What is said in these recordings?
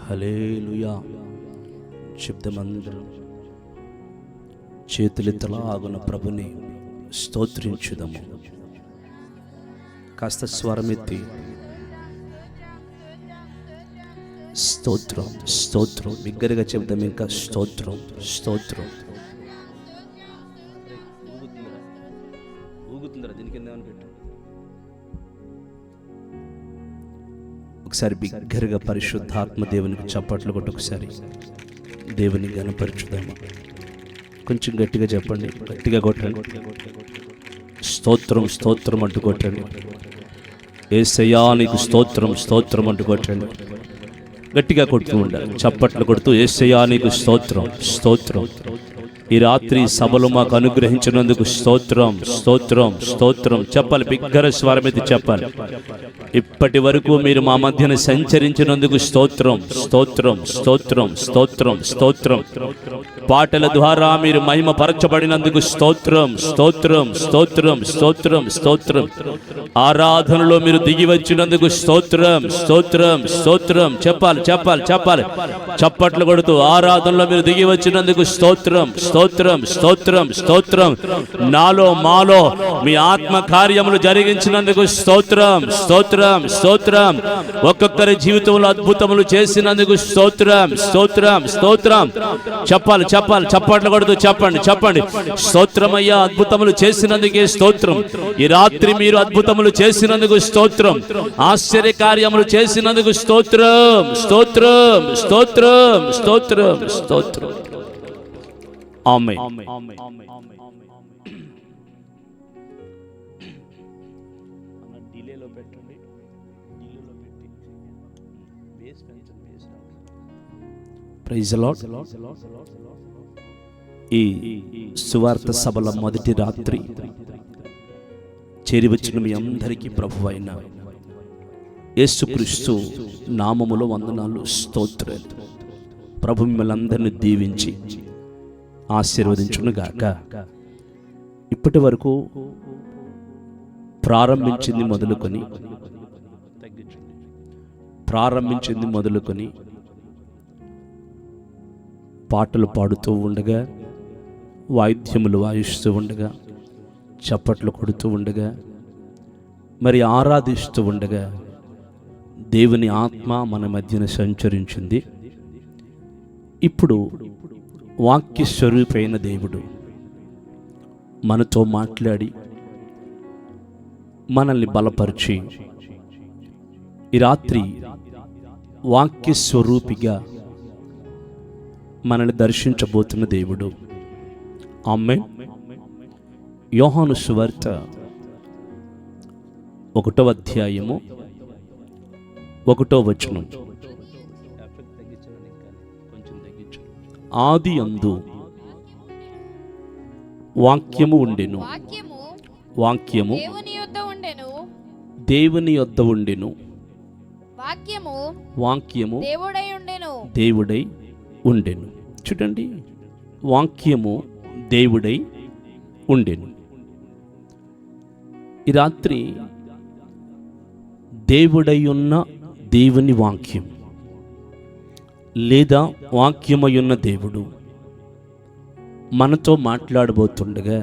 హల్లెలూయా. శబ్దమందరం చేతులెత్తలాగున ప్రభుని స్తోత్రించుదము. కాస్త స్వరమెత్తి స్తోత్రం స్తోత్రం బిగ్గరగా చెబుదాం. ఇంకా స్తోత్రం స్తోత్రం. ఊగుతుందరా దీనికి ఏమని పెట్టు. ఒకసారి బిగ్గరగా పరిశుద్ధాత్మ దేవునికి చప్పట్లు కొట్టి ఒకసారి దేవుని గణపరచుదాము. కొంచెం గట్టిగా చెప్పండి, గట్టిగా కొట్టండి. స్తోత్రం స్తోత్రం అంటూ కొట్టండి. యేసయ్యా నీకు స్తోత్రం స్తోత్రం అంటూ కొట్టండి. గట్టిగా కొడుతూ ఉండాలి, చప్పట్లు కొడుతూ యేసయ్యా నీకు స్తోత్రం స్తోత్రం. ఈ రాత్రి సభలు మాకు అనుగ్రహించినందుకు స్తోత్రం స్తోత్రం స్తోత్రం చెప్పాలి. బిగ్గర స్వరమెత్తి చెప్పాలి. ఇప్పటి వరకు మీరు మా మధ్యన సంచరించినందుకు స్తోత్రం స్తోత్రం స్తోత్రం స్తోత్రం స్తోత్రం. పాటల ద్వారా మీరు మహిమ పరచబడినందుకు స్తోత్రం స్తోత్రం స్తోత్రం స్తోత్రం స్తోత్రం. ఆరాధనలో మీరు దిగి వచ్చినందుకు స్తోత్రం స్తోత్రం స్తోత్రం చెప్పాలి చెప్పాలి చెప్పాలి. చప్పట్లు కొడుతూ ఆరాధనలో మీరు దిగి వచ్చినందుకు స్తోత్రం స్తోత్రం స్తోత్రం స్తోత్రం. నాలో మాలో మీ ఆత్మ కార్యములు జరిగించినందుకు స్తోత్రం స్తోత్రం స్తోత్రం. ఒక్కొక్కరి జీవితంలో అద్భుతములు చేసినందుకు స్తోత్రం స్తోత్రం స్తోత్రం. చెప్పాలి చెప్పాలి, చప్పట్లు కొడుతూ చెప్పండి చెప్పండి. స్తోత్రమయ్యా, అద్భుతములు చేసినందుకే స్తోత్రం. ఈ రాత్రి మీరు అద్భుతములు చేసినందుకు స్తోత్రం. ఆశ్చర్య కార్యములు చేసినందుకు స్తోత్రం స్తోత్రం స్తోత్రం స్తోత్రం స్తోత్రం. ఆమేన్. డిలేలో పెట్టండి, డిలేలో పెట్టి బేస్ పెంచండి, బేస్ రావాలి. Praise the Lord. ఈ సువార్త సభల మొదటి రాత్రి చేరివచ్చిన మీ అందరికీ ప్రభువైన యేసుక్రీస్తు నామములో వందనాలు స్తోత్రాలు. ప్రభు మిమ్మల్ని అందరిని దీవించి ఆశీర్వదించునుగాక. ఇప్పటి వరకు ప్రారంభించింది మొదలుకొని పాటలు పాడుతూ ఉండగా, వాయిద్యములు వాయిస్తూ ఉండగా, చప్పట్లు కొడుతూ ఉండగా, మరి ఆరాధిస్తూ ఉండగా దేవుని ఆత్మ మన మధ్యన సంచరించింది. ఇప్పుడు వాక్య స్వరూపైన దేవుడు మనతో మాట్లాడి మనల్ని బలపరిచి ఈ రాత్రి వాక్య స్వరూపిగా మనల్ని దర్శించబోతున్న దేవుడు. ఆమేన్. యోహాను సువార్త 1వ అధ్యాయము 1వ వచనం. ఆది యందు వాక్యము ఉండెను, వాక్యము దేవుని యొద్ద ఉండెను, వాక్యము దేవుడై ఉండెను. చూడండి, వాక్యము దేవుడై ఉండెను. ఈ రాత్రి దేవుడై ఉన్న దేవుని వాక్యం లేదా వాక్యమయున్న దేవుడు మనతో మాట్లాడబోతుండగా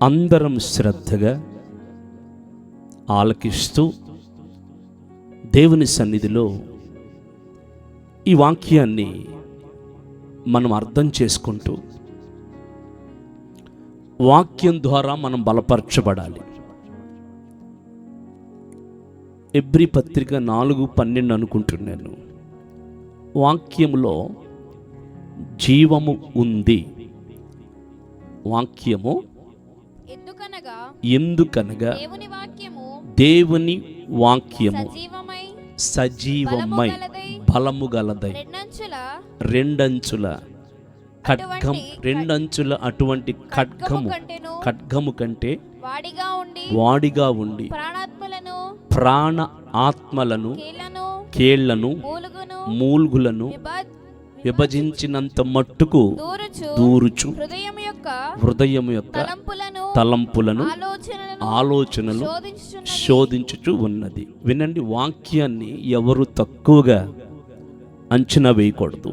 అందరం శ్రద్ధగా ఆలకిస్తూ దేవుని సన్నిధిలో ఈ వాక్యాన్ని మనం అర్థం చేసుకుంటూ వాక్యం ద్వారా మనం బలపరచబడాలి. ఎబ్రీ పత్రిక 4:12 అనుకుంటున్నాను. వాక్యములో జీవము ఉంది. వాక్యము ఎందుకనగా దేవుని వాక్యము సజీవమై బలము గలదై రెండంచుల అటువంటి ఖడ్గము కంటే వాడిగా ఉండి ప్రాణ ఆత్మలను కేళ్లను మూల్గులను విభజించినంత మట్టుకు దూరుచు హృదయం యొక్క తలంపులను ఆలోచనలు శోధించుచు ఉన్నది. వినండి, వాక్యాన్ని ఎవరు తక్కువగా అంచనా వేయకూడదు.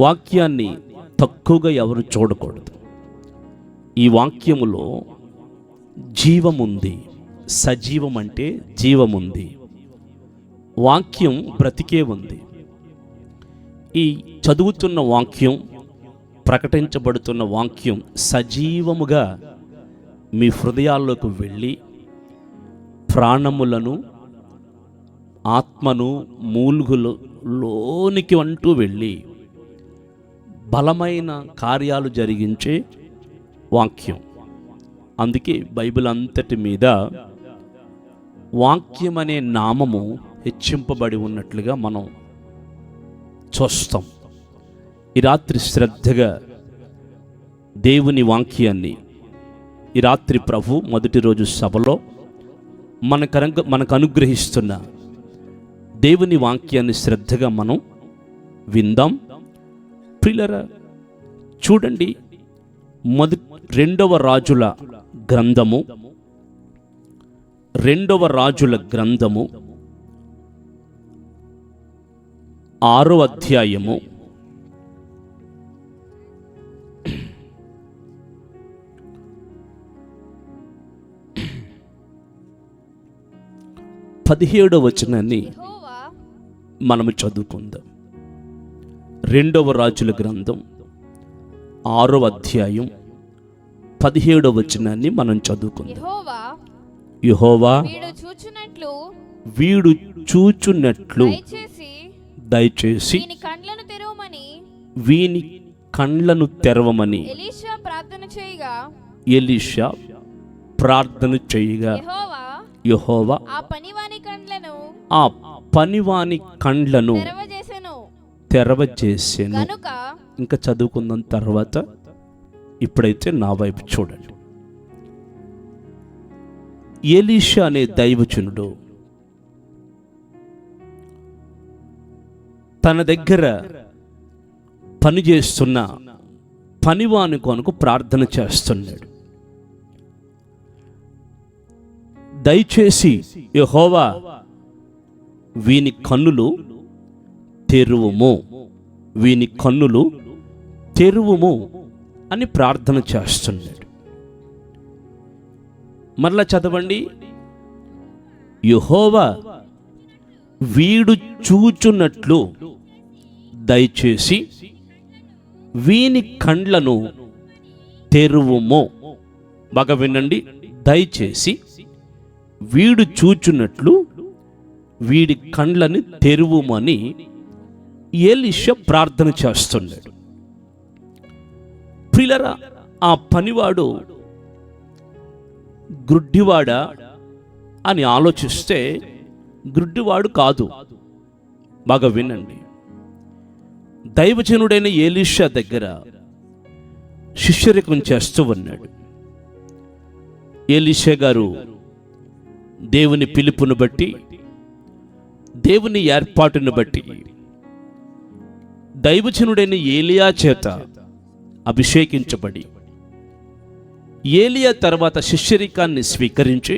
వాక్యాన్ని తక్కువగా ఎవరు చూడకూడదు. ఈ వాక్యములో జీవముంది. సజీవం అంటే జీవముంది. వాక్యం బ్రతికే ఉంది. ఈ చదువుతున్న వాక్యం, ప్రకటించబడుతున్న వాక్యం సజీవముగా మీ హృదయాల్లోకి వెళ్ళి ప్రాణములను, ఆత్మను, మూలుగులోనికి అంటూ వెళ్ళి బలమైన కార్యాలు జరిగించే వాక్యం. అందుకే బైబిల్ అంతటి మీద వాక్యం అనే నామము హెచ్చింపబడి ఉన్నట్లుగా మనం చూస్తాం. ఈ రాత్రి శ్రద్ధగా దేవుని వాక్యాన్ని, ఈ రాత్రి ప్రభు మొదటి రోజు సభలో మనకు అనుగ్రహిస్తున్న దేవుని వాక్యాన్ని శ్రద్ధగా మనం విందాం. ప్రియులారా, చూడండి, రెండవ రాజుల గ్రంథము 6వ అధ్యాయము 17వ వచనాన్ని మనము చదువుకుందాం. 2వ రాజుల గ్రంథం 6వ అధ్యాయం 17వ వచనాన్ని మనం చదువుకుందాం. యెహోవా వీడు చూచున్నట్లు దయచేసి వీని కండ్లను తెరవమని ఎలీషా ప్రార్థన చేయగా యెహోవా ఆ పనివాని కండ్లను తెరవజేసెను. ఇంకా చదువుకుందాం తర్వాత. ఇప్పుడైతే నా వైపు చూడండి. ఎలీషా అనే దైవజనుడు తన దగ్గర పనిచేస్తున్న పనివాని కొరకు ప్రార్థన చేస్తున్నాడు. దయచేసి యెహోవా వీని కన్నులు తెరువుము, వీని కన్నులు తెరువుము అని ప్రార్థన చేస్తున్నాడు. మరలా చదవండి. యెహోవా వీడు చూచున్నట్లు దయచేసి వీని కండ్లను తెరువుము. బాగా వినండి. దయచేసి వీడు చూచున్నట్లు వీడి కండ్లని తెరువుమని ఎలీషా ప్రార్థన చేస్తున్నాడు. ప్రియులారా, ఆ పనివాడు గ్రుడ్డివాడా అని ఆలోచిస్తే గ్రుడ్డివాడు కాదు. బాగా వినండి. దైవజనుడైన ఎలీషా దగ్గర శిష్యరికం చేస్తూ ఉన్నాడు. ఎలీషా గారు దేవుని పిలుపును బట్టి, దేవుని ఏర్పాటును బట్టి దైవజనుడైన ఏలియా చేత అభిషేకించబడి ఏలియా తర్వాత శిష్యరికాన్ని స్వీకరించి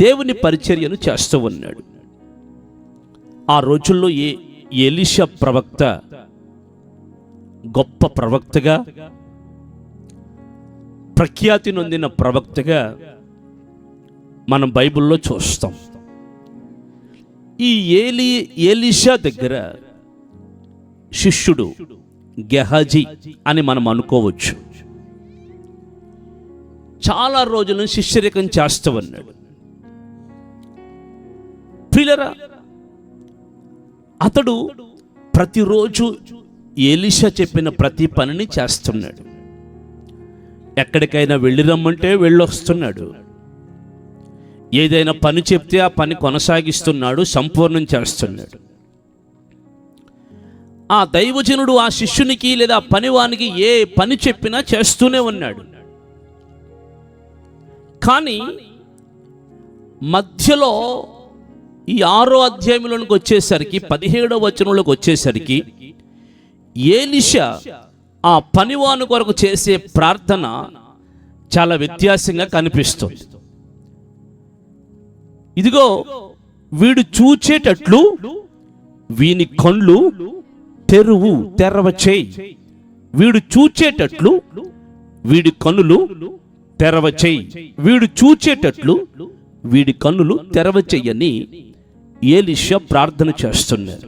దేవుని పరిచర్యను చేస్తూ ఉన్నాడు. ఆ రోజుల్లో ఎలీషా ప్రవక్త గొప్ప ప్రవక్తగా, ప్రఖ్యాతి నొందిన ప్రవక్తగా మనం బైబిల్లో చూస్తాం. ఈ ఎలీషా దగ్గర శిష్యుడు గెహాజీ అని మనం అనుకోవచ్చు. చాలా రోజులను శిష్యరికం చేస్తూ ఉన్నాడు. ప్రియులారా, అతడు ప్రతిరోజు ఎలీషా చెప్పిన ప్రతి పనిని చేస్తున్నాడు. ఎక్కడికైనా వెళ్ళి రమ్మంటే వెళ్ళొస్తున్నాడు. ఏదైనా పని చెప్తే ఆ పని కొనసాగిస్తున్నాడు, సంపూర్ణం చేస్తున్నాడు. ఆ దైవజనుడు ఆ శిష్యునికి లేదా పనివానికి ఏ పని చెప్పినా చేస్తూనే ఉన్నాడు. కానీ మధ్యలో ఈ 6వ అధ్యాయంలోకి వచ్చేసరికి 17వ వచనంలోకి వచ్చేసరికి ఎలీషా ఆ పనివాని కొరకు చేసే ప్రార్థన చాలా వ్యత్యాసంగా కనిపిస్తుంది. ఇదిగో వీడు చూచేటట్లు వీని కళ్ళు తెరవచేయి. వీడు చూచేటట్లు వీడి కన్నులు తెరవచేయి. వీడు చూచేటట్లు వీడి కన్నులు తెరవచేయని ఎలీషా ప్రార్థన చేస్తున్నారు.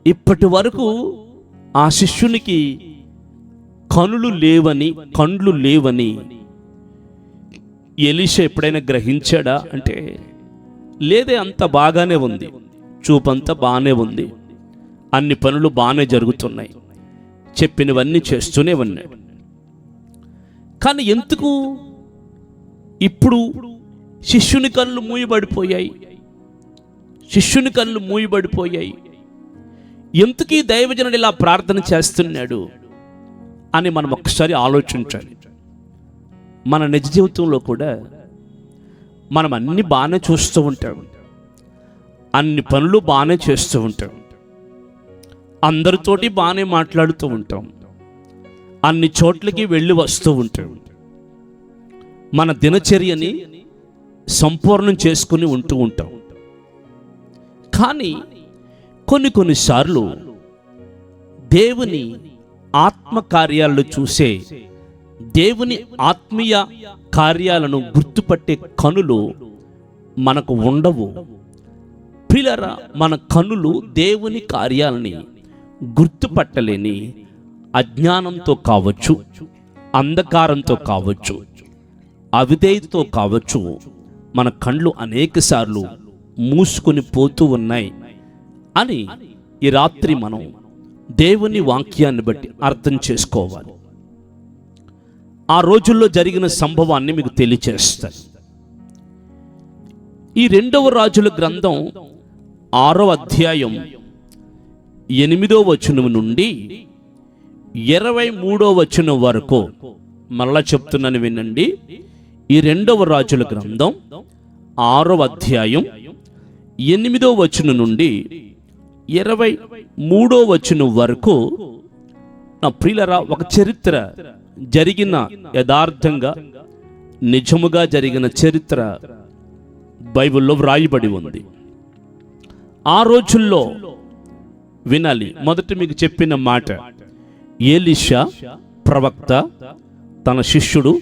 ఇప్పటి వరకు ఆ శిష్యునికి కండ్లు లేవని ఎలీషా ఎప్పుడైనా గ్రహించాడా అంటే లేదే, అంత బాగానే ఉంది, చూపంతా బాగానే ఉంది, అన్ని పనులు బాగానే జరుగుతున్నాయి, చెప్పినవన్నీ చేస్తూనే ఉన్నాడు. కానీ ఎందుకు ఇప్పుడు శిష్యుని కళ్ళు మూయబడిపోయాయి? ఎందుకు ఈ దైవజనుడు ఇలా ప్రార్థన చేస్తున్నాడు అని మనం ఒకసారి ఆలోచించాలి. మన నిజ జీవితంలో కూడా మనం అన్ని బాగానే చూస్తూ ఉంటాం, అన్ని పనులు బాగానే చేస్తూ ఉంటాం, అందరితోటి బాగానే మాట్లాడుతూ ఉంటాం, అన్ని చోట్లకి వెళ్ళి వస్తూ ఉంటాం, మన దినచర్యని సంపూర్ణం చేసుకుని ఉంటూ ఉంటాం. కానీ కొన్నిసార్లు దేవుని ఆత్మ కార్యాలను చూసే, దేవుని ఆత్మీయ కార్యాలను గుర్తుపట్టే కనులు మనకు ఉండవు. ప్రియులారా, మన కనులు దేవుని కార్యాలని గుర్తుపట్టలేని అజ్ఞానంతో కావచ్చు, అంధకారంతో కావచ్చు, అవిధేయతతో కావచ్చు, మన కళ్ళు అనేకసార్లు మూసుకొని పోతూ ఉన్నాయి అని ఈ రాత్రి మనం దేవుని వాక్యాన్ని బట్టి అర్థం చేసుకోవాలి. ఆ రోజుల్లో జరిగిన సంభవాన్ని మీకు తెలియచేస్తాను. ఈ 2వ రాజుల గ్రంథం 6వ అధ్యాయం 8వ వచనం నుండి 23వ వచనం వరకు, మళ్ళా చెప్తున్నాను వినండి. ఈ 2వ రాజుల గ్రంథం 6వ అధ్యాయం 8వ వచనం నుండి 23వ వచనం వరకు, నా ప్రియులరా, ఒక చరిత్ర జరిగిన, యథార్థంగా నిజముగా జరిగిన చరిత్ర బైబిల్లో వ్రాయబడి ఉంది. ఆ రోజుల్లో వినాలి. మొదట మీకు చెప్పిన మాట, ఎలీషా ప్రవక్త తన శిష్యుడు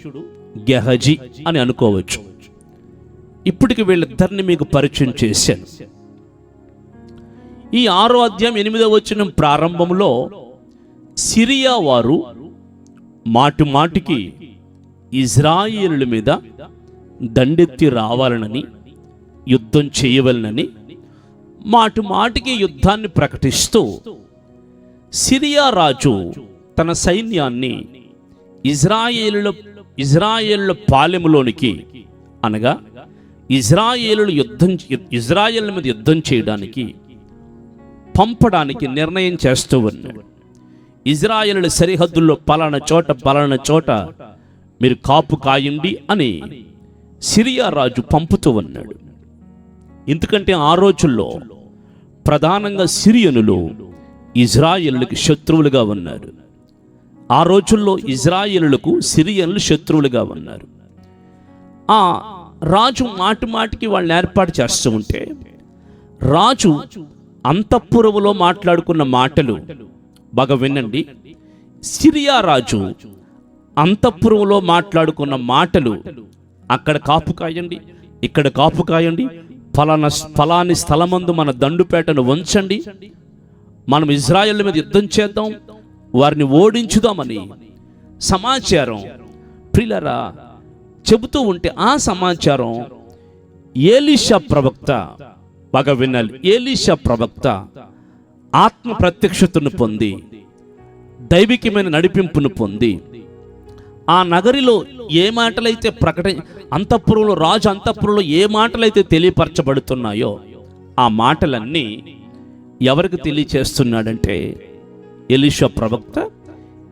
గెహజీ అని అనుకోవచ్చు. ఇప్పటికి వీళ్ళిద్దరిని మీకు పరిచయం చేశాను. ఈ 6వ అధ్యాయం 8వ వచనం ప్రారంభంలో సిరియా వారు మాటికి ఇజ్రాయేలుల మీద దండెత్తి రావాలనని, యుద్ధం చేయవలనని మాటికి యుద్ధాన్ని ప్రకటిస్తూ సిరియా రాజు తన సైన్యాన్ని ఇజ్రాయేలుల పాలెములోనికి, అనగా ఇజ్రాయేలు మీద యుద్ధం చేయడానికి పంపడానికి నిర్ణయం చేస్తూ ఉన్నాడు. ఇజ్రాయేలు సరిహద్దుల్లో పలానా చోట మీరు కాపు కాయండి అని సిరియా రాజు పంపుతూ ఉన్నాడు. ఎందుకంటే ఆ రోజుల్లో ప్రధానంగా సిరియనులు ఇజ్రాయేలులకు శత్రువులుగా ఉన్నారు. ఆ రోజుల్లో ఇజ్రాయేలులకు సిరియన్లు శత్రువులుగా ఉన్నారు. ఆ రాజు మాటికి వాళ్ళని ఏర్పాటు చేస్తూ ఉంటే, రాజు అంతఃపురములో మాట్లాడుకున్న మాటలు బాగా వినండి. సిరియా రాజు అంతఃపురంలో మాట్లాడుకున్న మాటలు, అక్కడ కాపు కాయండి, ఇక్కడ కాపు కాయండి, ఫలాని స్థలమందు మన దండుపేటను ఉంచండి, మనం ఇజ్రాయేల్ మీద యుద్ధం చేద్దాం, వారిని ఓడించుదామని సమాచారం ప్రియులారా చెబుతూ ఉంటే, ఆ సమాచారం ఎలీషా ప్రవక్త, బాగా వినాలి, ఎలీషా ప్రవక్త ఆత్మ ప్రత్యక్షతను పొంది, దైవికమైన నడిపింపును పొంది, ఆ నగరిలో ఏ మాటలైతే అంతఃపురంలో, రాజు అంతఃపురంలో ఏ మాటలైతే తెలియపరచబడుతున్నాయో ఆ మాటలన్నీ ఎవరికి తెలియచేస్తున్నాడంటే, ఎలీషా ప్రవక్త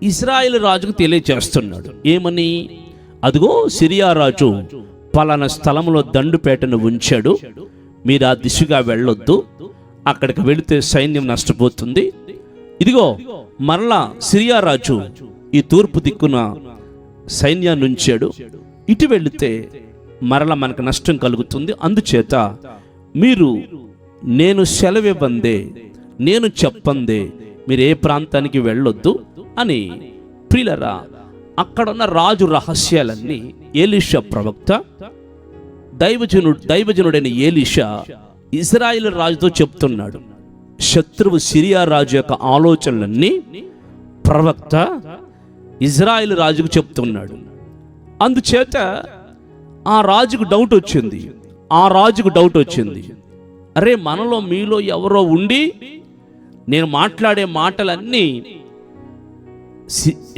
ఇజ్రాయేలు రాజుకు తెలియచేస్తున్నాడు. ఏమని? అదిగో సిరియా రాజు పలానా స్థలంలో దండుపేటను ఉంచాడు, మీరు ఆ దిశగా వెళ్ళొద్దు, అక్కడికి వెళితే సైన్యం నష్టపోతుంది. ఇదిగో మరలా సిరియా రాజు ఈ తూర్పు దిక్కున సైన్యాన్ని ఉంచాడు, ఇటు వెళితే మరలా మనకు నష్టం కలుగుతుంది. అందుచేత మీరు నేను సెలవివ్వందే, నేను చెప్పందే మీరు ఏ ప్రాంతానికి వెళ్ళొద్దు అని ప్రియులారా అక్కడున్న రాజు రహస్యాలన్నీ ఎలీషా ప్రవక్త, దైవజనుడైన ఎలీషా ఇశ్రాయేలు రాజుతో చెప్తున్నాడు. శత్రువు సిరియా రాజు యొక్క ఆలోచనలన్నీ ప్రవక్త ఇశ్రాయేలు రాజుకు చెప్తున్నాడు. అందుచేత ఆ రాజుకు డౌట్ వచ్చింది. అరే, మనలో మీలో ఎవరో ఉండి నేను మాట్లాడే మాటలన్నీ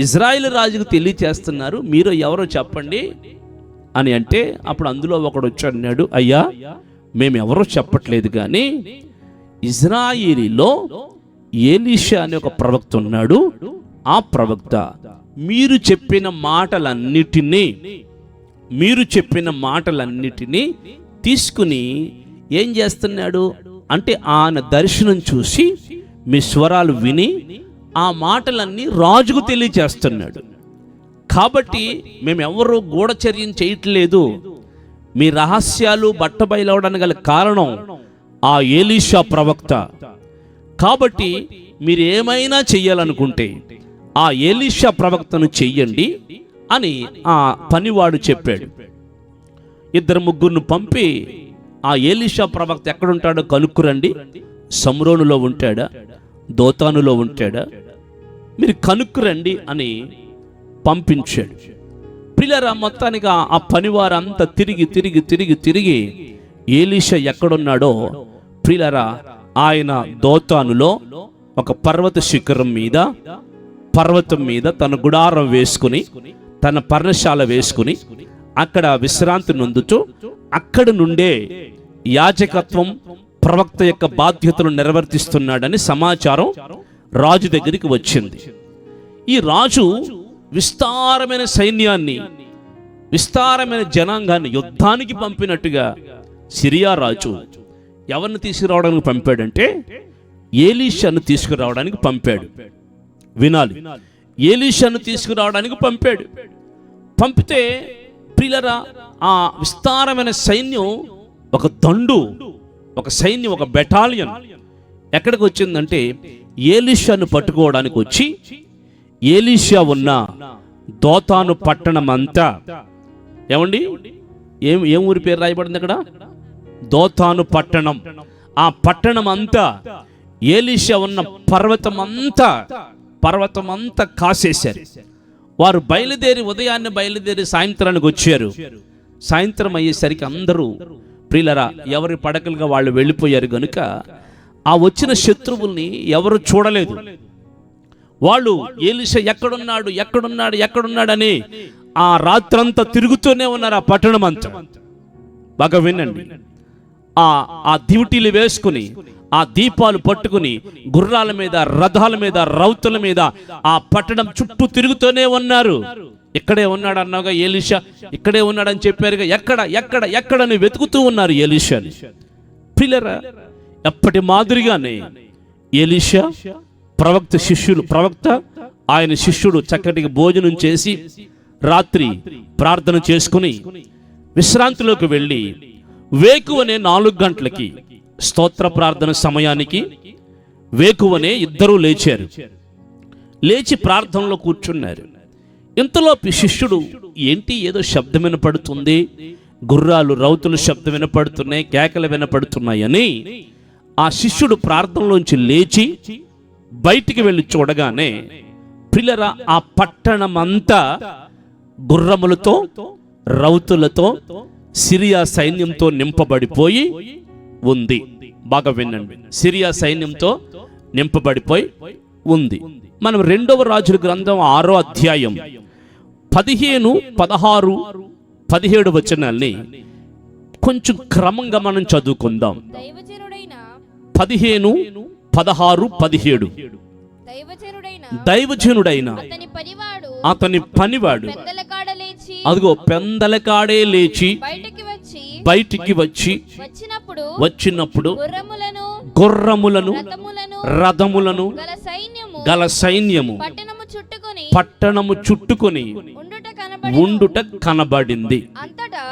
ఇశ్రాయేలు రాజుకు తెలియచేస్తున్నారు, మీరు ఎవరో చెప్పండి అని అంటే, అప్పుడు అందులో ఒకడు వచ్చి అన్నాడు, అయ్యా మేము ఎవరో చెప్పట్లేదు, కానీ ఇశ్రాయేలీలో ఎలీషా అనే ఒక ప్రవక్త ఉన్నాడు. ఆ ప్రవక్త మీరు చెప్పిన మాటలన్నిటినీ తీసుకుని ఏం చేస్తున్నాడు అంటే, ఆయన దర్శనం చూసి మీ స్వరాలు విని ఆ మాటలన్నీ రాజుకు తెలియచేస్తున్నాడు. కాబట్టి మేమెవరూ గూఢచర్యం చేయట్లేదు, మీ రహస్యాలు బట్టబయలవడానికి గల కారణం ఆ ఎలీషా ప్రవక్త. కాబట్టి మీరు ఏమైనా చెయ్యాలనుకుంటే ఆ ఎలీషా ప్రవక్తను చెయ్యండి అని ఆ పనివాడు చెప్పాడు. 2-3 పంపి ఆ ఎలీషా ప్రవక్త ఎక్కడుంటాడో కనుక్కురండి, సమ్రోనులో ఉంటాడా, దోతానులో ఉంటాడా, మీరు కనుక్కురండి అని పంపించాడు. ప్రియులారా మొత్తానికి ఆ పనివారంతా తిరిగి ఎలీషా ఎక్కడున్నాడో, ప్రియులారా ఆయన దోతానులో ఒక పర్వతం మీద తన గుడారం వేసుకుని, తన పర్ణశాల వేసుకుని అక్కడ విశ్రాంతి నొందుతూ అక్కడి నుండే యాజకత్వం, ప్రవక్త యొక్క బాధ్యతలు నిర్వర్తిస్తున్నాడని సమాచారం రాజు దగ్గరికి వచ్చింది. ఈ రాజు విస్తారమైన సైన్యాన్ని, విస్తారమైన జనాంగాన్ని యుద్ధానికి పంపినట్టుగా సిరియా రాజు ఎవరిని తీసుకురావడానికి పంపాడంటే ఎలీషాను తీసుకురావడానికి పంపాడు. వినాలి, ఎలీషాను తీసుకురావడానికి పంపాడు. పంపితే ప్రియులారా ఆ విస్తారమైన సైన్యం, ఒక దండు, ఒక సైన్యం, ఒక బెటాలియన్ ఎక్కడికి వచ్చిందంటే ఎలీషాను పట్టుకోవడానికి వచ్చి, ఎలీషా ఉన్న దోతాను పట్టణం అంతా, ఏమండి ఏం ఊరి పేరు రాయబడింది అక్కడ? దోతాను పట్టణం. ఆ పట్టణం అంతా, ఎలీషా ఉన్న పర్వతం అంతా కాసేశారు. వారు ఉదయాన్నే బయలుదేరి సాయంత్రానికి వచ్చారు. సాయంత్రం అయ్యేసరికి అందరూ ప్రియులరా ఎవరి పడకలుగా వాళ్ళు వెళ్ళిపోయారు గనుక ఆ వచ్చిన శత్రువుల్ని ఎవరు చూడలేదు. వాళ్ళు ఎలీషా ఎక్కడున్నాడని ఆ రాత్రంతా తిరుగుతూనే ఉన్నారు. ఆ పట్టణం అంతా బాగా వినండి. ఆ డ్యూటీలు వేసుకుని, ఆ దీపాలు పట్టుకుని, గుర్రాల మీద, రథాల మీద, రౌతుల మీద ఆ పట్టణం చుట్టూ తిరుగుతూనే ఉన్నారు. ఇక్కడే ఉన్నాడు అన్నావుగా ఎలీషా, ఇక్కడే ఉన్నాడని చెప్పారుగా, ఎక్కడని వెతుకుతూ ఉన్నారు ఎలీషాని. పిల్లరా ఎప్పటి మాదిరిగానే ఎలీషా ప్రవక్త ఆయన శిష్యుడు చక్కటిగా భోజనం చేసి రాత్రి ప్రార్థన చేసుకుని విశ్రాంతిలోకి వెళ్ళి వేకువనే 4 గంటలకి స్తోత్ర ప్రార్థన సమయానికి వేకువనే ఇద్దరూ లేచారు. లేచి ప్రార్థనలో కూర్చున్నారు. ఇంతలోపు శిష్యుడు, ఏంటి ఏదో శబ్దం వినపడుతుంది, గుర్రాలు రౌతులు శబ్దం వినపడుతున్నాయి, కేకలు వినపడుతున్నాయని ఆ శిష్యుడు ప్రార్థనలోంచి లేచి బయటికి వెళ్ళి చూడగానే పిల్లరా ఆ పట్టణమంతా గుర్రములతో, రౌతులతో, సిరియా సైన్యంతో నింపబడిపోయి ఉంది. బాగా వినండి, సిరియా సైన్యంతో నింపబడిపోయి ఉంది. మనం 2వ రాజుల గ్రంథం 6వ అధ్యాయం 15, 16, 17 వచనాల్ని కొంచెం క్రమంగా మనం చదువుకుందాం. 15, 16, 17. దైవజనుడైన అతని పనివాడు అదిగో పెందలకాడే లేచి బయటికి వచ్చి వచ్చినప్పుడు గుర్రములను రథములను గల సైన్యము పట్టణము చుట్టుకొని ఉండుట కనబడింది.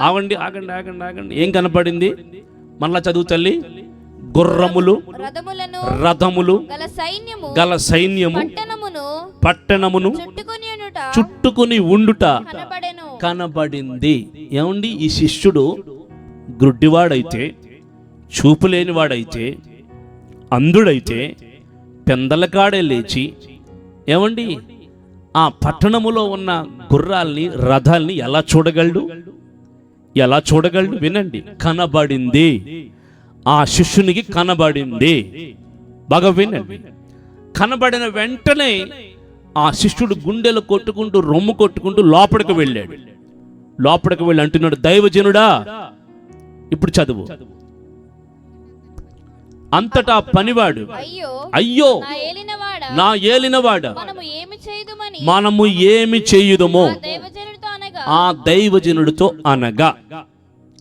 ఆగండి ఆగండి ఆగండి ఆగండి. ఏం కనపడింది? మళ్ళా చదువు తల్లి. గుర్రములు, రథములు గల సైన్యము పట్టణమును చుట్టుకుని ఉండుట కనబడింది. ఏమండి, ఈ శిష్యుడు గ్రుడ్డివాడైతే, చూపులేనివాడైతే, అంధుడైతే పెందలకాడే లేచి ఏమండి ఆ పట్టణములో ఉన్న గుర్రాల్ని, రథాల్ని ఎలా చూడగలడు? ఎలా చూడగలడు? వినండి, కనబడింది. ఆ శిష్యునికి కనబడింది. బాగా వినండి. కనబడిన వెంటనే ఆ శిష్యుడు గుండెలు కొట్టుకుంటూ, రొమ్ము కొట్టుకుంటూ లోపలికి వెళ్ళాడు. లోపలికి వెళ్ళి అంటున్నాడు, దైవజనుడా. ఇప్పుడు చదువు. అంతటా పనివాడు, అయ్యో నా ఏలినవాడ, మనము ఏమి చేయుదమో ఆ దైవజనుడితో అనగా.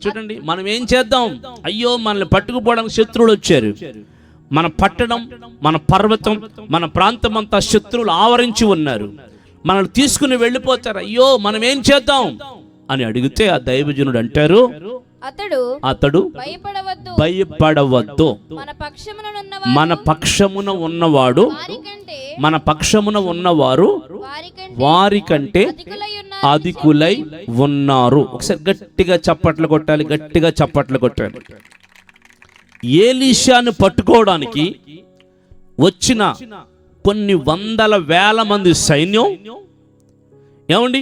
చూడండి, మనం ఏం చేద్దాం? అయ్యో, మనల్ని పట్టుకుపోవడానికి శత్రువులు వచ్చారు. మన పట్టణం, మన పర్వతం, మన ప్రాంతం అంతా శత్రువులు ఆవరించి ఉన్నారు. మనల్ని తీసుకుని వెళ్ళిపోతారు. అయ్యో, మనం ఏం చేద్దాం అని అడిగితే ఆ దైవజనుడు అంటారు, అతడు భయపడవద్దు. మన పక్షమున ఉన్నవాడు, మన పక్షమున ఉన్నవారు వారికంటే అధికులై ఉన్నారు. ఒకసారి గట్టిగా చప్పట్లు కొట్టాలి, గట్టిగా చప్పట్లు కొట్టాలి. ఏలీషాను పట్టుకోవడానికి వచ్చిన కొన్ని వందల వేల మంది సైన్యం ఏమండి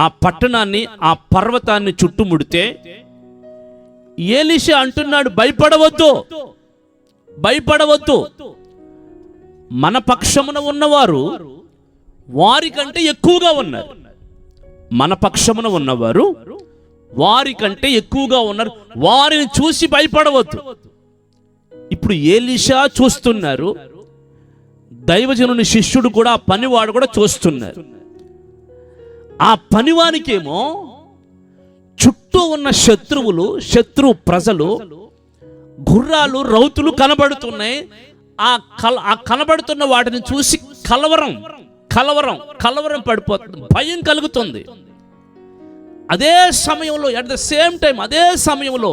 ఆ పట్టణాన్ని, ఆ పర్వతాన్ని చుట్టుముడితే ఏలీషా అంటున్నాడు, భయపడవద్దు, భయపడవద్దు. మన పక్షమున ఉన్నవారు వారికంటే ఎక్కువగా ఉన్నారు. మన పక్షమున ఉన్నవారు వారికంటే ఎక్కువగా ఉన్నారు. వారిని చూసి భయపడవద్దు. ఇప్పుడు ఏలీషా చూస్తున్నారు, దైవజనుని శిష్యుడు కూడా, పనివాడు కూడా చూస్తున్నారు. ఆ పనివానికేమో చుట్టూ ఉన్న శత్రువులు, శత్రు ప్రజలు, గుర్రాలు, రౌతులు కనబడుతున్నాయి. ఆ కనబడుతున్న వాటిని చూసి కలవరం పడిపోతుంది, భయం కలుగుతుంది. అదే సమయంలో, అట్ ద సేమ్ టైం, అదే సమయంలో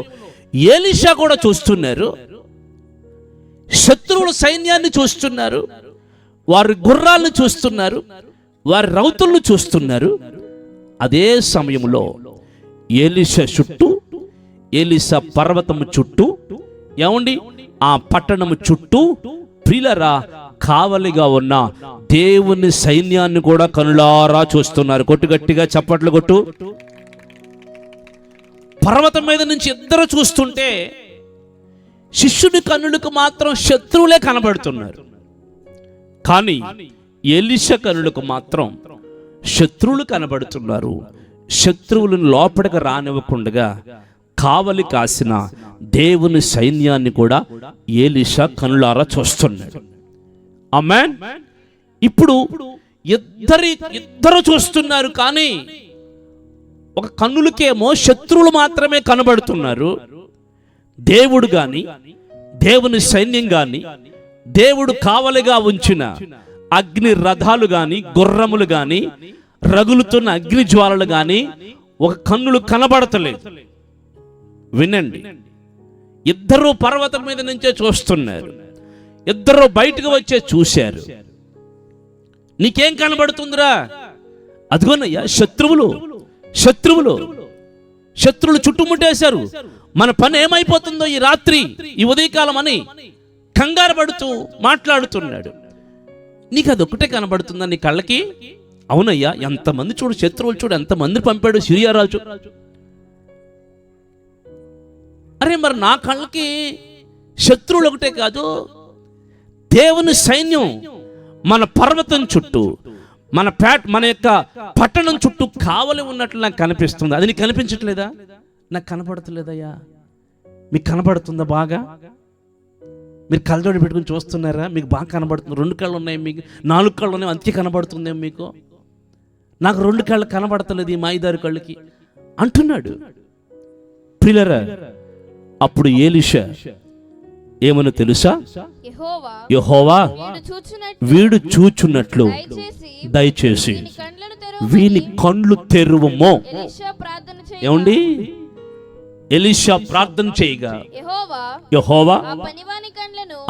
ఏలీషా కూడా చూస్తున్నారు. శత్రువుల సైన్యాన్ని చూస్తున్నారు, వారి గుర్రాలను చూస్తున్నారు, వారి రౌతులను చూస్తున్నారు. అదే సమయంలో ఏలీషా చుట్టూ, ఏలీషా పర్వతము చుట్టూ, ఏమండి ఆ పట్టణము చుట్టూ ప్రియులరా కావలిగా ఉన్న దేవుని సైన్యాన్ని కూడా కనులారా చూస్తున్నారు. కొట్టు, గట్టిగా చప్పట్లు కొట్టు. పర్వతం మీద నుంచి ఇద్దరు చూస్తుంటే శిష్యుని కన్నులకు మాత్రం శత్రువులే కనబడుతున్నారు. కానీ ఎలీషా కన్నులకు మాత్రం శత్రువులు కనబడుతున్నారు. శత్రువులను లోపలికి రానివ్వకుండా కావలి కాసిన దేవుని సైన్యాన్ని కూడా ఎలీషా కనులారా చూస్తున్నాడు. ఆమేన్. ఇప్పుడు ఇద్దరు చూస్తున్నారు, కానీ ఒక కన్నులకేమో శత్రువులు మాత్రమే కనబడుతున్నారు. దేవుడు గాని, దేవుని సైన్యం గాని, దేవుడు కావలిగా ఉంచిన అగ్ని రథాలు గాని, గుర్రములు గాని, రగులుతున్న అగ్ని జ్వాలలు గాని ఒక కన్నులు కనబడతలేదు. వినండి, ఇద్దరు పర్వతం మీద నుంచే చూస్తున్నారు. ఇద్దరు బయటకు వచ్చే చూశారు. నీకేం కనబడుతుందిరా? అదిగోనయ్యా శత్రువులు చుట్టుముట్టేశారు. మన పని ఏమైపోతుందో ఈ రాత్రి, ఈ ఉదయకాలం అని కంగారు పడుతూ మాట్లాడుతున్నాడు. నీకు అదొక్కటే కనబడుతుందా నీ కళ్ళకి? అవునయ్యా, ఎంతమంది చూడు, శత్రువులు చూడు, ఎంతమంది పంపాడు సిరియా రాజు. అరే మరి నా కళ్ళకి శత్రువులు ఒకటే కాదు, దేవుని సైన్యం మన పర్వతం చుట్టూ, మన యొక్క పట్టణం చుట్టూ కావలి ఉన్నట్లు నాకు కనిపిస్తుంది. అది నీకు కనిపించట్లేదా? నాకు కనపడతలేదయ్యా. మీకు కనపడుతుందా? బాగా మీరు కళ్ళజోడి పెట్టుకుని చూస్తున్నారా? మీకు బాగా కనబడుతుంది. 2 కళ్ళు ఉన్నాయి, మీకు 4 కళ్ళు ఉన్నాయి, అంతే కనబడుతుందేమో మీకు. నాకు 2 కళ్ళు కనబడతలేదు ఈ మాయిదారు కళ్ళకి అంటున్నాడు. ప్రియులారా, అప్పుడు ఎలీషా ఏమని తెలుసా? యెహోవా వీడు చూచున్నట్లు దయచేసి వీని కండ్లు తెరువుమో. ఏమండి, ఎలీషా ప్రార్థన చేయగా యెహోవా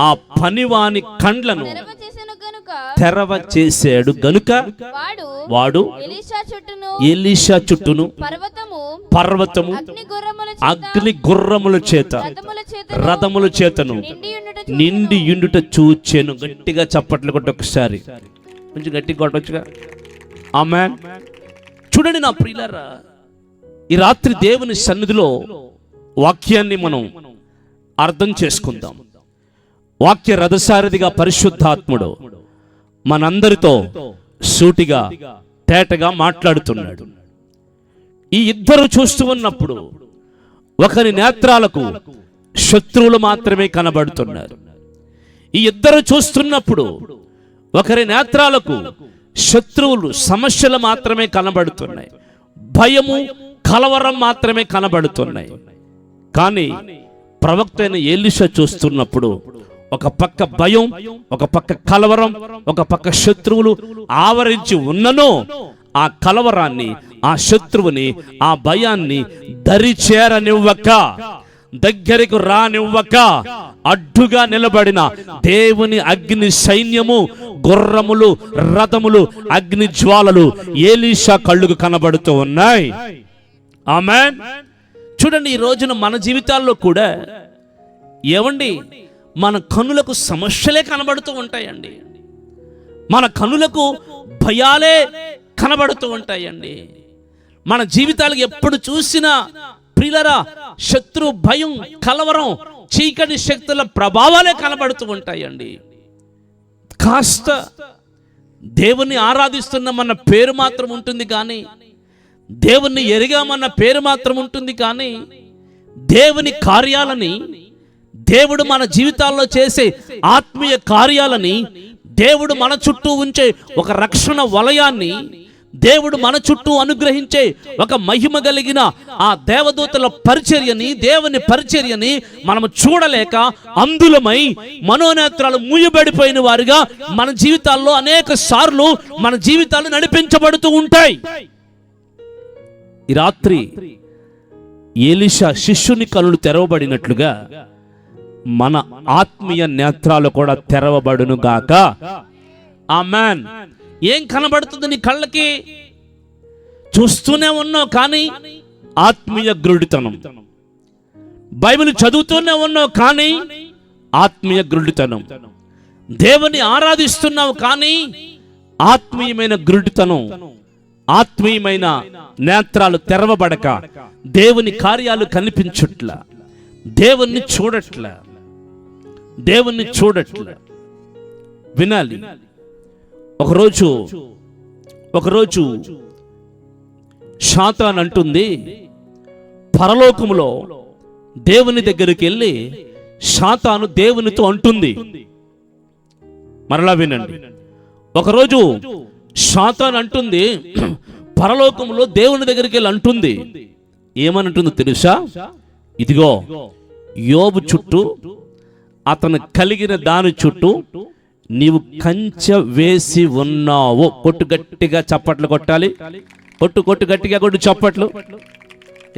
ఆ పనివాని కండ్లను తెరవ చేశాడు గనుక వాడు ఎలీషా చుట్టూను పర్వతము అగ్ని గుర్రముల చేత రథముల చేతను నిండి యుండుట చూచెను. గట్టిగా చప్పట్లు కొట్టి ఒకసారి, కొంచెం గట్టిగా కొట్టొచ్చుగా. ఆమేన్. చూడండి నా ప్రియులారా, ఈ రాత్రి దేవుని సన్నిధిలో వాక్యాన్ని మనం అర్థం చేసుకుందాం. వాక్య రథసారథిగా పరిశుద్ధాత్ముడు మనందరితో సూటిగా తేటగా మాట్లాడుతున్నాడు. ఈ ఇద్దరు చూస్తూ ఉన్నప్పుడు ఒకరి నేత్రాలకు శత్రువులు మాత్రమే కనబడుతున్నారు. ఈ ఇద్దరు చూస్తున్నప్పుడు ఒకరి నేత్రాలకు శత్రువులు సమస్యలు మాత్రమే కనబడుతున్నాయి, భయము కలవరం మాత్రమే కనబడుతున్నాయి. కానీ ప్రవక్త అయిన ఎలీషా చూస్తున్నప్పుడు ఒక పక్క భయం, ఒక పక్క కలవరం, ఒక పక్క శత్రువులు ఆవరించి ఉన్ననో ఆ కలవరాన్ని, ఆ శత్రువుని, ఆ భయాన్ని దరిచేరనివ్వక, దగ్గరకు రానివ్వక అడ్డుగా నిలబడిన దేవుని అగ్ని సైన్యము, గుర్రములు, రథములు, అగ్ని జ్వాలలు ఎలీషా కళ్ళుకు కనబడుతూ ఉన్నాయి. ఆమేన్. చూడండి, ఈ రోజున మన జీవితాల్లో కూడా ఏమండి, మన కనులకు సమస్యలే కనబడుతూ ఉంటాయండి, మన కనులకు భయాలే కనబడుతూ ఉంటాయండి. మన జీవితాలకు ఎప్పుడు చూసినా ప్రియులారా శత్రు భయం, కలవరం, చీకటి శక్తుల ప్రభావాలే కనబడుతూ ఉంటాయండి. కాస్త దేవుణ్ణి ఆరాధిస్తున్నామన్న పేరు మాత్రం ఉంటుంది కానీ, దేవుణ్ణి ఎరిగామన్న పేరు మాత్రం ఉంటుంది కానీ, దేవుని కార్యాలని, దేవుడు మన జీవితాల్లో చేసే ఆత్మీయ కార్యాలని, దేవుడు మన చుట్టూ ఉంచే ఒక రక్షణ వలయాన్ని, దేవుడు మన చుట్టూ అనుగ్రహించే ఒక మహిమ కలిగిన ఆ దేవదూతల పరిచర్యని, దేవుని పరిచర్యని మనము చూడలేక అందులమై మనోనేత్రాలు మూయబడిపోయిన వారిగా మన జీవితాల్లో అనేక సార్లు మన జీవితాలు నడిపించబడుతూ ఉంటాయి. ఈ రాత్రి ఎలీషా శిష్యుని కళ్ళు తెరవబడినట్లుగా మన ఆత్మీయ నేత్రాలు కూడా తెరవబడును గాక. ఆమేన్. ఏం కనబడుతుంది నీ కళ్ళకి? చూస్తూనే ఉన్నావు కానీ ఆత్మీయ గ్రుడితనం. బైబిల్ చదువుతూనే ఉన్నావు కానీ ఆత్మీయ గ్రుడితనం. దేవుని ఆరాధిస్తున్నావు కానీ ఆత్మీయమైన గ్రుడితనం, ఆత్మీయమైన నేత్రాలు తెరవబడక దేవుని కార్యాలు కనిపించుట్ల, దేవుణ్ణి చూడట్ల. వినాలి. ఒకరోజు సాతాను అంటుంది, పరలోకములో దేవుని దగ్గరికి వెళ్ళి సాతాను దేవునితో అంటుంది. మరలా వినండి. ఒకరోజు సాతాను అంటుంది, పరలోకములో దేవుని దగ్గరికి వెళ్ళి అంటుంది. ఏమనంటుందో తెలుసా? ఇదిగో యోబు చుట్టూ, అతను కలిగిన దాని చుట్టూ నీవు కంచె వేసి ఉన్నావు. కొట్టు, గట్టిగా చప్పట్లు కొట్టాలి. కొట్టు గట్టిగా కొట్టు చప్పట్లు.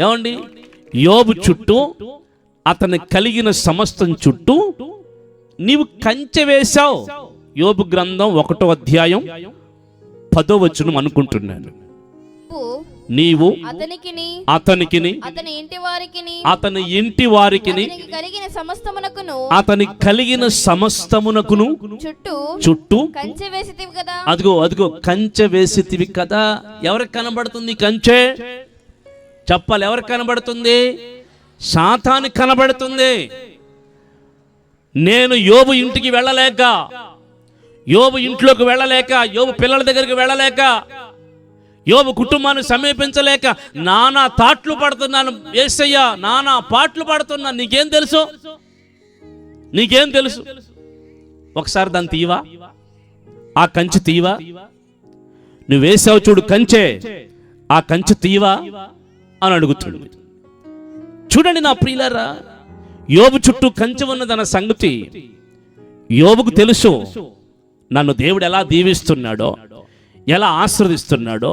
ఏమండి? యోబు చుట్టూ, అతను కలిగిన సమస్తం చుట్టూ నీవు కంచె వేశావు. యోబు గ్రంథం 1వ అధ్యాయం 10వ వచనం అనుకుంటున్నాను. నీవు అతనికిని అతని ఇంటి వారికిని అతని కలిగిన సమస్తమునకును చుట్టూ కంచె వేసితివి కదా. అదిగో కంచె వేసితివి కదా. ఎవరికి కనబడుతుంది కంచె? చెప్పాలి. ఎవరికి కనబడుతుంది? సాతానుకి కనబడుతుంది. నేను యోబు ఇంటికి వెళ్ళలేక, యోబు ఇంట్లోకి వెళ్ళలేక, యోబు పిల్లల దగ్గరికి వెళ్ళలేక, యోబు కుటుంబాన్ని సమీపించలేక నానా తాట్లు పడుతున్నాను. యేసయ్యా, నానా పాటలు పడుతున్నాను. నీకేం తెలుసు? ఒకసారి దాన్ని తీవా, ఆ కంచె తీవా. నువ్వు వేసావు చూడు కంచె, ఆ కంచె తీవా అని అడుగుతాడు. చూడండి నా ప్రియులారా, యోబు చుట్టూ కంచె ఉన్నదన్న సంగతి యోబుకు తెలుసు. నన్ను దేవుడు ఎలా దీవిస్తున్నాడో, ఎలా ఆశీర్వదిస్తున్నాడో,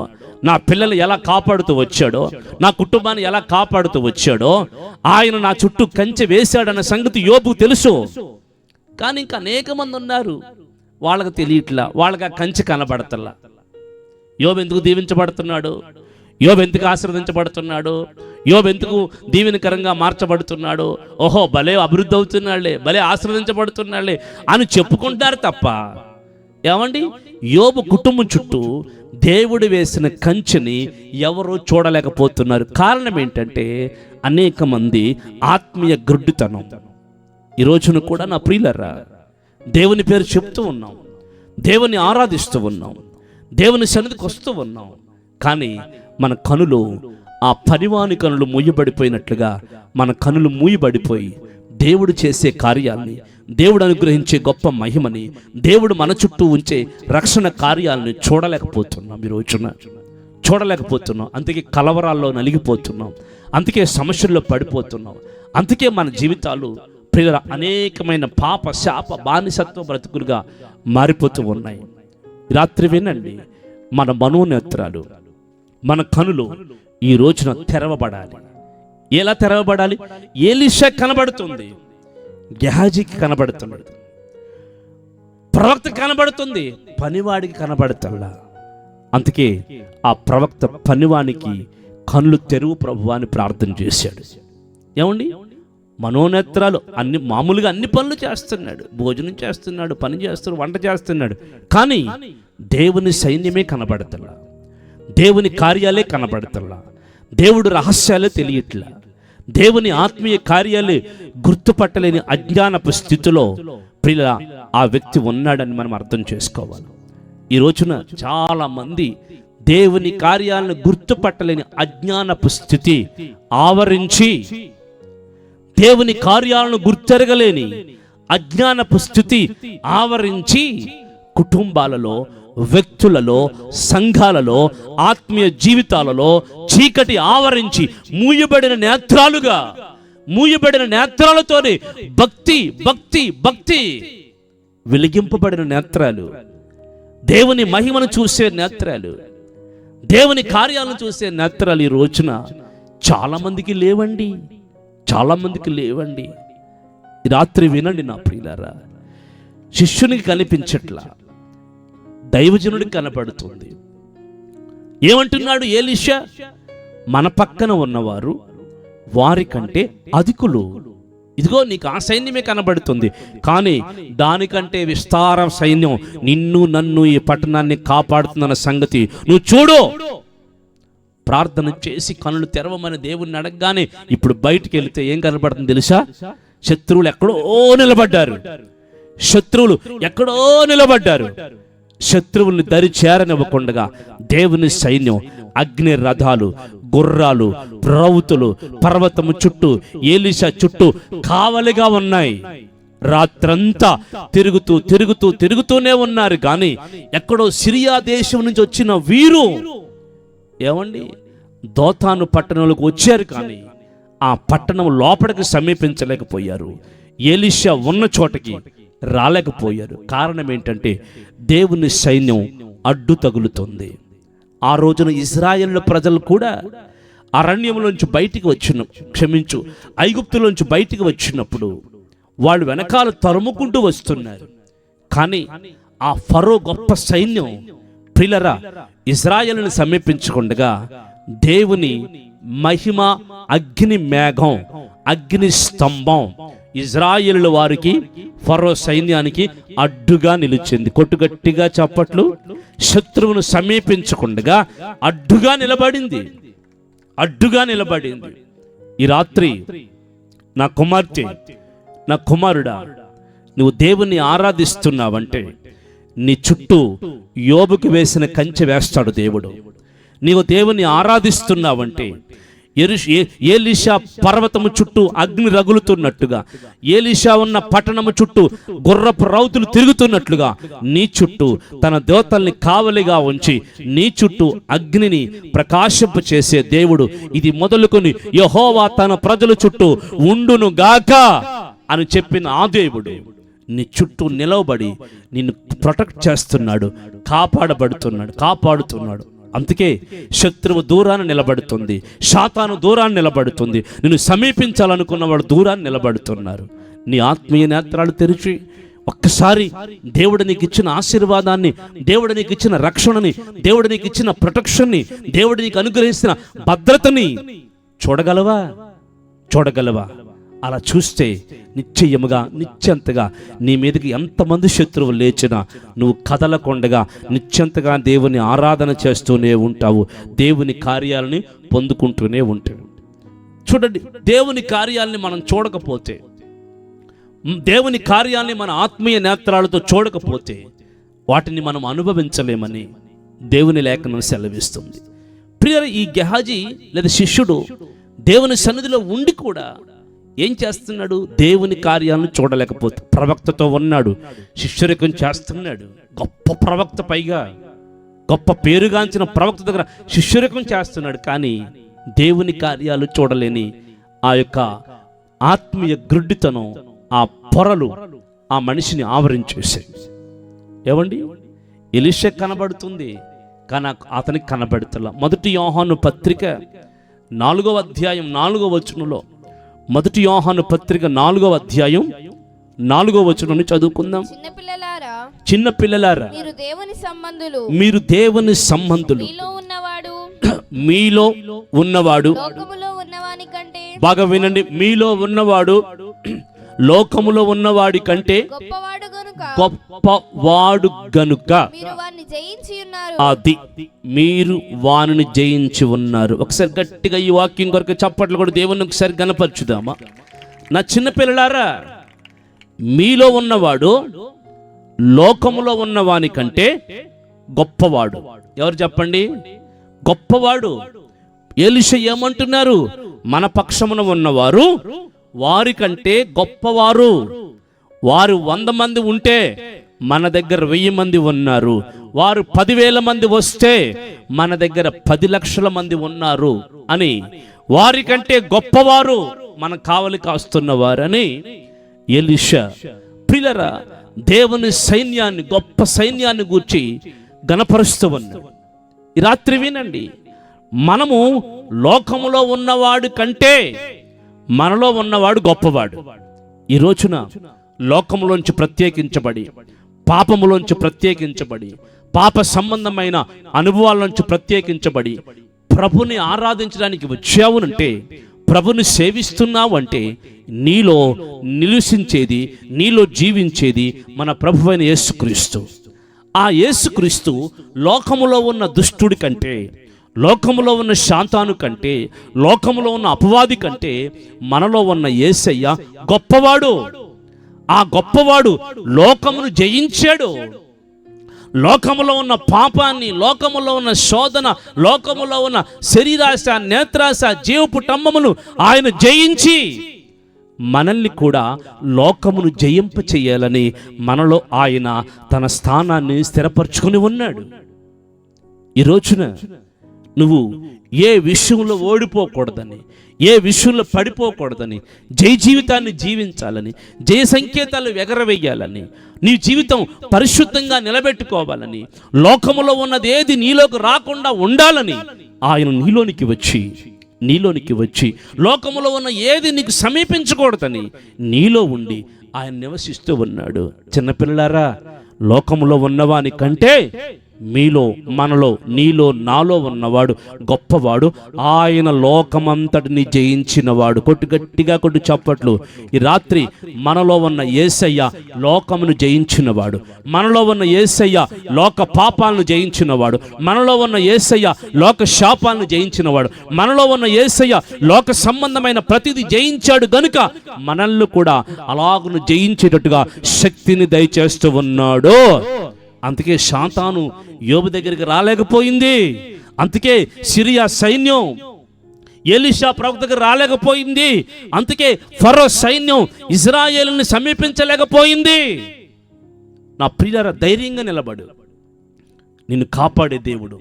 నా పిల్లల్ని ఎలా కాపాడుతూ వచ్చాడో, నా కుటుంబాన్ని ఎలా కాపాడుతూ వచ్చాడో, ఆయన నా చుట్టూ కంచె వేశాడన్న సంగతి యోబుకు తెలుసు. కానీ ఇంకా అనేక మంది ఉన్నారు, వాళ్ళకి తెలియట్లా, వాళ్ళకి ఆ కంచె కనబడతల్లా. యోబు ఎందుకు దీవించబడుతున్నాడు? యోబు ఎందుకు ఆశీర్వదించబడుతున్నాడు? యోబు ఎందుకు దీవెనకరంగా మార్చబడుతున్నాడు? ఓహో, భలే అభివృద్ధి అవుతున్నాడులే, భలే ఆశీర్వదించబడుతున్నాడులే అని చెప్పుకుంటారు తప్ప, ఏమండి, యోబు కుటుంబం చుట్టూ దేవుడు వేసిన కంచెని ఎవరూ చూడలేకపోతున్నారు. కారణం ఏంటంటే అనేక మంది ఆత్మీయ గ్రుడ్డితనం. ఈ రోజున కూడా నా ప్రియులరా, దేవుని పేరు చెప్తూ ఉన్నాం, దేవుని ఆరాధిస్తూ ఉన్నాం, దేవుని సన్నిధికి వస్తూ ఉన్నాం, కానీ మన కనులు ఆ పనివాని కనులు మూయబడిపోయినట్లుగా మన కనులు మూయబడిపోయి దేవుడు చేసే కార్యాల్ని, దేవుడు అనుగ్రహించే గొప్ప మహిమని, దేవుడు మన చుట్టూ ఉంచే రక్షణ కార్యాలని చూడలేకపోతున్నాం. ఈ రోజున చూడలేకపోతున్నాం. అందుకే కలవరాల్లో నలిగిపోతున్నాం, అందుకే సమస్యల్లో పడిపోతున్నాం, అందుకే మన జీవితాలు ప్రియుల అనేకమైన పాప శాప బానిసత్వ బ్రతుకులుగా మారిపోతూ ఉన్నాయి. రాత్రి వినండి, మన మనోనేత్రాలు, మన కనులు ఈ రోజున తెరవబడాలి. ఎలా తెరవబడాలి? ఎలీషా కనబడుతుంది, గెహాజీకి కనబడుతుంది, ప్రవక్త కనబడుతుంది, పనివాడికి కనబడుతుందా. అందుకే ఆ ప్రవక్త పనివానికి కళ్ళు తెరువు ప్రభువా అని ప్రార్థన చేశాడు. ఏమండి, మనోనేత్రాలు అన్ని మామూలుగా అన్ని పనులు చేస్తున్నాడు, భోజనం చేస్తున్నాడు, పని చేస్తున్నాడు, వంట చేస్తున్నాడు, కానీ దేవుని సైన్యమే కనబడతలా, దేవుని కార్యాలే కనబడతలా, దేవుడు రహస్యాలే తెలియట్లా, దేవుని ఆత్మీయ కార్యాలే గుర్తుపట్టలేని అజ్ఞానపు స్థితిలో ప్రియుల ఆ వ్యక్తి ఉన్నాడని మనం అర్థం చేసుకోవాలి. ఈ రోజున చాలా మంది దేవుని కార్యాలను గుర్తుపట్టలేని అజ్ఞానపు స్థితి ఆవరించి, దేవుని కార్యాలను గుర్తెరగలేని అజ్ఞానపు స్థితి ఆవరించి కుటుంబాలలో, వ్యక్తులలో, సంఘాలలో, ఆత్మీయ జీవితాలలో చీకటి ఆవరించి మూయబడిన నేత్రాలుగా, మూయబడిన నేత్రాలతోనే భక్తి భక్తి భక్తి వెలిగింపబడిన నేత్రాలు, దేవుని మహిమను చూసే నేత్రాలు, దేవుని కార్యాలను చూసే నేత్రాలు ఈ రోజున చాలా మందికి లేవండి, చాలా మందికి లేవండి. రాత్రి వినండి నా ప్రియులారా, శిష్యునికి కనిపించట్లా, దైవజనుడికి కనపడుతుంది. ఏమంటున్నాడు ఎలీషా? మన పక్కన ఉన్నవారు వారికంటే అధికులు, ఇదిగో నీకు ఆ సైన్యమే కనబడుతుంది, కానీ దానికంటే విస్తార సైన్యం నిన్ను నన్ను ఈ పట్టణాన్ని కాపాడుతుందన్న సంగతి నువ్వు చూడు. ప్రార్థన చేసి కనులు తెరవమని దేవుణ్ణి అడగగానే ఇప్పుడు బయటికి వెళితే ఏం కనబడుతుంది తెలుసా? శత్రువులు ఎక్కడో నిలబడ్డారు, శత్రువులు ఎక్కడో నిలబడ్డారు. శత్రువుల్ని దరి చేరనివ్వకుండా దేవుని సైన్యం, అగ్ని రథాలు, గుర్రాలు, రౌతులు పర్వతము చుట్టూ, ఎలీషా చుట్టూ కావలిగా ఉన్నాయి. రాత్రంతా తిరుగుతూ తిరుగుతూ తిరుగుతూనే ఉన్నారు, కానీ ఎక్కడో సిరియా దేశం నుంచి వచ్చిన వీరు ఏమండి దోతాను పట్టణంలోకి వచ్చారు, కానీ ఆ పట్టణం లోపలికి సమీపించలేకపోయారు, ఎలీషా ఉన్న చోటకి రాలేకపోయారు. కారణం ఏంటంటే దేవుని సైన్యం అడ్డు తగులుతుంది. ఆ రోజున ఇశ్రాయేలు ప్రజలు కూడా అరణ్యంలోంచి బయటికి ఐగుప్తులోంచి బయటికి వచ్చినప్పుడు వాళ్ళు వెనకాల తరుముకుంటూ వస్తున్నారు, కానీ ఆ ఫరో గొప్ప సైన్యం ప్రియులారా ఇశ్రాయేలుని సమీపించకుండా దేవుని మహిమ అగ్ని మేఘం, అగ్ని స్తంభం ఇశ్రాయేలు వారికి, ఫరో సైన్యానికి అడ్డుగా నిలిచింది. కొట్టుగట్టిగా చప్పట్లు. శత్రువును సమీపించకుండా అడ్డుగా నిలబడింది, అడ్డుగా నిలబడింది. ఈ రాత్రి నా కుమార్తె, నా కుమారుడా, నువ్వు దేవుణ్ణి ఆరాధిస్తున్నావంటే నీ చుట్టూ యోబుకి వేసిన కంచె వేస్తాడు దేవుడు. నీవు దేవుణ్ణి ఆరాధిస్తున్నావంటే ఎలీషా పర్వతము చుట్టూ అగ్ని రగులుతున్నట్టుగా, ఎలీషా ఉన్న పట్టణము చుట్టూ గుర్రపు రౌతులు తిరుగుతున్నట్లుగా నీ చుట్టూ తన దేవతల్ని కావలిగా ఉంచి నీ చుట్టూ అగ్నిని ప్రకాశింప చేసే దేవుడు, ఇది మొదలుకొని యెహోవా తన ప్రజల చుట్టూ ఉండును గాక అని చెప్పిన ఆ దేవుడు నీ చుట్టూ నిలవబడి నిన్ను ప్రొటెక్ట్ చేస్తున్నాడు, కాపాడుతున్నాడు. అందుకే శత్రువు దూరాన్ని నిలబడుతుంది, సాతాను దూరాన్ని నిలబడుతుంది, నిన్ను సమీపించాలనుకున్న వాడు దూరాన్ని నిలబడుతున్నారు. నీ ఆత్మీయ నేత్రాలు తెరిచి ఒక్కసారి దేవుడు నీకు ఇచ్చిన ఆశీర్వాదాన్ని, దేవుడు నీకు ఇచ్చిన రక్షణని, దేవుడు నీకు ఇచ్చిన ప్రొటెక్షన్ని, దేవుడు నీకు అనుగ్రహిస్తున్న భద్రతని చూడగలవా? అలా చూస్తే నిశ్చయముగా నిశ్చంతగా నీ మీదకి ఎంతమంది శత్రువులు లేచినా నువ్వు కదలకొండగా నిశ్చంతగా దేవుని ఆరాధన చేస్తూనే ఉంటావు, దేవుని కార్యాలని పొందుకుంటూనే ఉంటావు. చూడండి, దేవుని కార్యాలని మనం చూడకపోతే, దేవుని కార్యాన్ని మన ఆత్మీయ నేత్రాలతో చూడకపోతే వాటిని మనం అనుభవించలేమని దేవుని లేఖనం సెలవిస్తుంది. ప్రియర, ఈ గెహాజీ లేదా శిష్యుడు దేవుని సన్నిధిలో ఉండి కూడా ఏం చేస్తున్నాడు? దేవుని కార్యాలను చూడలేకపోతే ప్రవక్తతో ఉన్నాడు, శిష్యరికం చేస్తున్నాడు. గొప్ప ప్రవక్త, పైగా గొప్ప పేరుగాంచిన ప్రవక్త దగ్గర శిష్యరికం చేస్తున్నాడు. కానీ దేవుని కార్యాలు చూడలేని ఆ యొక్క ఆత్మీయ గ్రుడ్డితనం, ఆ పొరలు ఆ మనిషిని ఆవరించేసాయి. ఏమండి, ఎలీషా కనబడుతుంది కానీ అతనికి కనబడుతులా. 1 యోహాను పత్రిక 4వ అధ్యాయం 4వ వచనంలో, 1 యోహాను పత్రిక 4వ అధ్యాయం 4వ వచనం చదువుకుందాం. చిన్న పిల్లలారా మీరు దేవుని సంబంధులు, మీలో ఉన్నవాడు బాగా వినండి, మీలో ఉన్నవాడు లోకములో ఉన్నవాడి కంటే గొప్పవాడు గనుక అది మీరు వానిని జయించి ఉన్నారు. ఒకసారి గట్టిగా ఈ వాక్యం కొరకు చప్పట్లు కూడా దేవుని ఒకసారి గణపరచుదామా? నా చిన్న పిల్లలారా, మీలో ఉన్నవాడు లోకములో ఉన్నవాని కంటే గొప్పవాడు. ఎవరు చెప్పండి? గొప్పవాడు. ఎలీషా ఏమంటున్నారు? మన పక్షమున ఉన్నవారు వారికంటే గొప్పవారు. వారు 100 మంది ఉంటే మన దగ్గర 1000 మంది ఉన్నారు. వారు 10,000 మంది వస్తే మన దగ్గర 10 లక్షల మంది ఉన్నారు అని, వారికంటే గొప్పవారు మన కావలి కాస్తున్నవారని ఎలీషా ప్రియులారా దేవుని సైన్యాన్ని, గొప్ప సైన్యాన్ని గూర్చి గణపరుస్తూ ఉన్నారు. ఈ రాత్రి వినండి, మనము లోకములో ఉన్నవాడు కంటే మనలో ఉన్నవాడు గొప్పవాడు. ఈ రోజున లోకములోంచి ప్రత్యేకించబడి, పాపములోంచి ప్రత్యేకించబడి, పాప సంబంధమైన అనుభవాల్లోంచి ప్రత్యేకించబడి ప్రభుని ఆరాధించడానికి వచ్చావునంటే, ప్రభుని సేవిస్తున్నావు అంటే నీలో నిలుసించేది, నీలో జీవించేది మన ప్రభువైన యేసుక్రీస్తు. ఆ యేసుక్రీస్తు లోకములో ఉన్న దుష్టుడి కంటే, లోకములో ఉన్న శాంతాను కంటే, లోకములో ఉన్న అపవాది కంటే మనలో ఉన్న యేసయ్య గొప్పవాడు. ఆ గొప్పవాడు లోకమును జయించాడు. లోకములో ఉన్న పాపాన్ని, లోకములో ఉన్న శోధన, లోకములో ఉన్న శరీరాశ, నేత్రాశ, జీవపుటమ్మమును ఆయన జయించి మనల్ని కూడా లోకమును జయింప చేయాలని మనలో ఆయన తన స్థానాన్ని స్థిరపరచుకుని ఉన్నాడు. ఈ రోజున నువ్వు ఏ విషయంలో ఓడిపోకూడదని, ఏ విషయంలో పడిపోకూడదని, జయ జీవితాన్ని జీవించాలని, జయ సంకేతాలు ఎగరవేయాలని, నీ జీవితం పరిశుద్ధంగా నిలబెట్టుకోవాలని, లోకములో ఉన్నది ఏది నీలోకి రాకుండా ఉండాలని ఆయన నీలోనికి వచ్చి లోకములో ఉన్న ఏది నీకు సమీపించకూడదని నీలో ఉండి ఆయన నివసిస్తూ ఉన్నాడు. చిన్నపిల్లలారా, లోకములో ఉన్నవాని కంటే మీలో, మనలో, నీలో, నాలో ఉన్నవాడు గొప్పవాడు. ఆయన లోకమంతటిని జయించినవాడు. గట్టిగా చప్పట్లు. ఈ రాత్రి మనలో ఉన్న యేసయ్య లోకమును జయించినవాడు. మనలో ఉన్న యేసయ్య లోక పాపాలను జయించినవాడు. మనలో ఉన్న యేసయ్య లోక శాపాలను జయించినవాడు. మనలో ఉన్న యేసయ్య లోక సంబంధమైన ప్రతిదీ జయించాడు గనుక మనల్ని కూడా అలాగును జయించేటట్టుగా శక్తిని దయచేస్తూ ఉన్నాడు. అందుకే శాతాను యోబు దగ్గరికి రాలేకపోయింది. అందుకే సిరియా సైన్యం ఎలీషా ప్రవక్త దగ్గర రాలేకపోయింది. అందుకే ఫరో సైన్యం ఇజ్రాయేలుని సమీపించలేకపోయింది. నా ప్రియులారా, ధైర్యంగా నిలబడు. నిన్ను కాపాడే దేవుడు,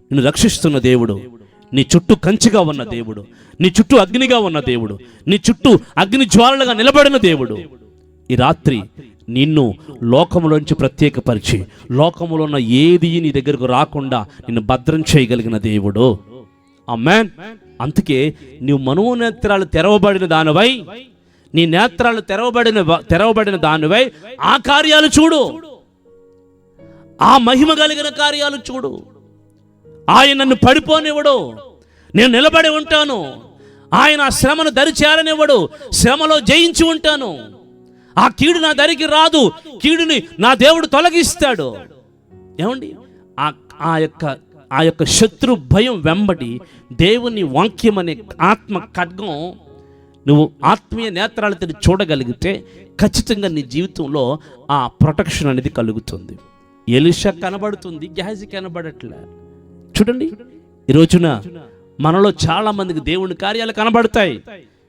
నిన్ను రక్షిస్తున్న దేవుడు, నీ చుట్టూ కంచిగా ఉన్న దేవుడు, నీ చుట్టూ అగ్నిగా ఉన్న దేవుడు, నీ చుట్టూ అగ్ని జ్వాలలుగా నిలబడిన దేవుడు ఈ రాత్రి నిన్ను లోకములోంచి ప్రత్యేకపరిచి లోకములో ఉన్న ఏది నీ దగ్గరకు రాకుండా నిన్ను భద్రం చేయగలిగిన దేవుడు. ఆమేన్. అందుకే నీవు మనోనేత్రాలు తెరవబడిన దానివై, నీ నేత్రాలు తెరవబడిన దానివై ఆ కార్యాలు చూడు, ఆ మహిమ కలిగిన కార్యాలు చూడు. ఆయన నన్ను పడిపోనివ్వడు, నేను నిలబడి ఉంటాను. ఆయన ఆ శ్రమను దరి చేరనివ్వడు, శ్రమలో జయించి ఉంటాను. ఆ కీడు నా దరికి రాదు, కీడుని నా దేవుడు తొలగిస్తాడు. ఏమండి, ఆ యొక్క శత్రు భయం వెంబడి దేవుని వాక్యం అనే ఆత్మ ఖడ్గం నువ్వు ఆత్మీయ నేత్రాలతో చూడగలిగితే ఖచ్చితంగా నీ జీవితంలో ఆ ప్రొటెక్షన్ అనేది కలుగుతుంది. ఎలీషా కనబడుతుంది, గెహజీ కనబడట్లే. చూడండి, ఈ రోజున మనలో చాలా మందికి దేవుని కార్యాలు కనబడతాయి,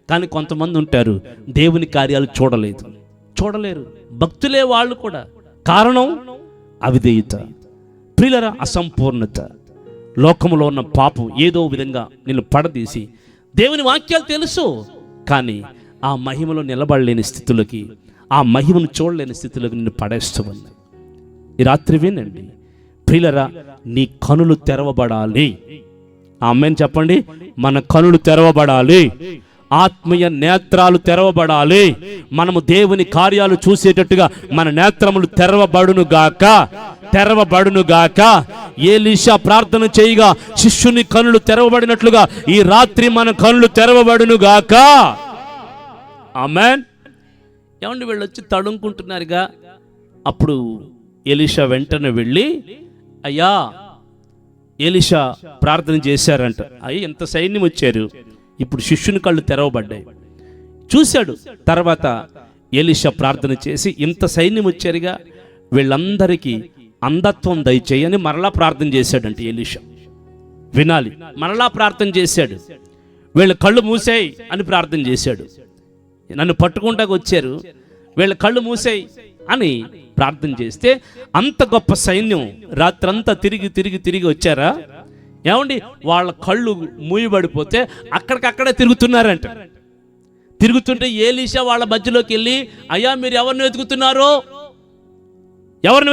కానీ కొంతమంది ఉంటారు దేవుని కార్యాలు చూడలేరు. భక్తులే వాళ్ళు కూడా. కారణం అవిధేయత, ప్రియులరా, అసంపూర్ణత. లోకంలో ఉన్న పాపం ఏదో విధంగా నిన్ను పడదీసి, దేవుని వాక్యాలు తెలుసు కానీ ఆ మహిమలో నిలబడలేని స్థితులకి, ఆ మహిమను చూడలేని స్థితిలోకి నిన్ను పడేస్తూ ఉంది. ఈ రాత్రి వినండి ప్రియులరా, నీ కనులు తెరవబడాలి. ఆమేన్ చెప్పండి. మన కనులు తెరవబడాలి, ఆత్మీయ నేత్రాలు తెరవబడాలి. మనము దేవుని కార్యాలు చూసేటట్టుగా మన నేత్రములు తెరవబడును గాక. ఎలీషా ప్రార్థన చేయగా శిష్యుని కనులు తెరవబడినట్లుగా ఈ రాత్రి మన కనులు తెరవబడును గాక. ఆమేన్. ఏమండి, వీళ్ళు వచ్చి తడుముకుంటున్నారుగా. అప్పుడు ఎలీషా వెంటనే వెళ్ళి, అయ్యా, ఎలీషా ప్రార్థన చేశారంట. అయ్యి ఎంత సైన్యం వచ్చారు, ఇప్పుడు శిష్యుని కళ్ళు తెరవబడ్డాయి. చూశాడు. తర్వాత ఎలీషా ప్రార్థన చేసి, ఇంత సైన్యం వచ్చారుగా, వీళ్ళందరికీ అంధత్వం దయచేయని మరలా ప్రార్థన చేశాడంట ఎలీషా. వినాలి, మరలా ప్రార్థన చేశాడు. వీళ్ళ కళ్ళు మూసేయి అని ప్రార్థన చేశాడు. నన్ను పట్టుకుంటాకు వచ్చారు, వీళ్ళ కళ్ళు మూసేయి అని ప్రార్థన చేస్తే అంత గొప్ప సైన్యం రాత్రంతా తిరిగి వచ్చారా. ఏమండి, వాళ్ళ కళ్ళు మూయబడిపోతే అక్కడికక్కడే తిరుగుతున్నారంట. తిరుగుతుంటే ఎలీషా వాళ్ళ మధ్యలోకి వెళ్ళి, అయ్యా, మీరు ఎవరిని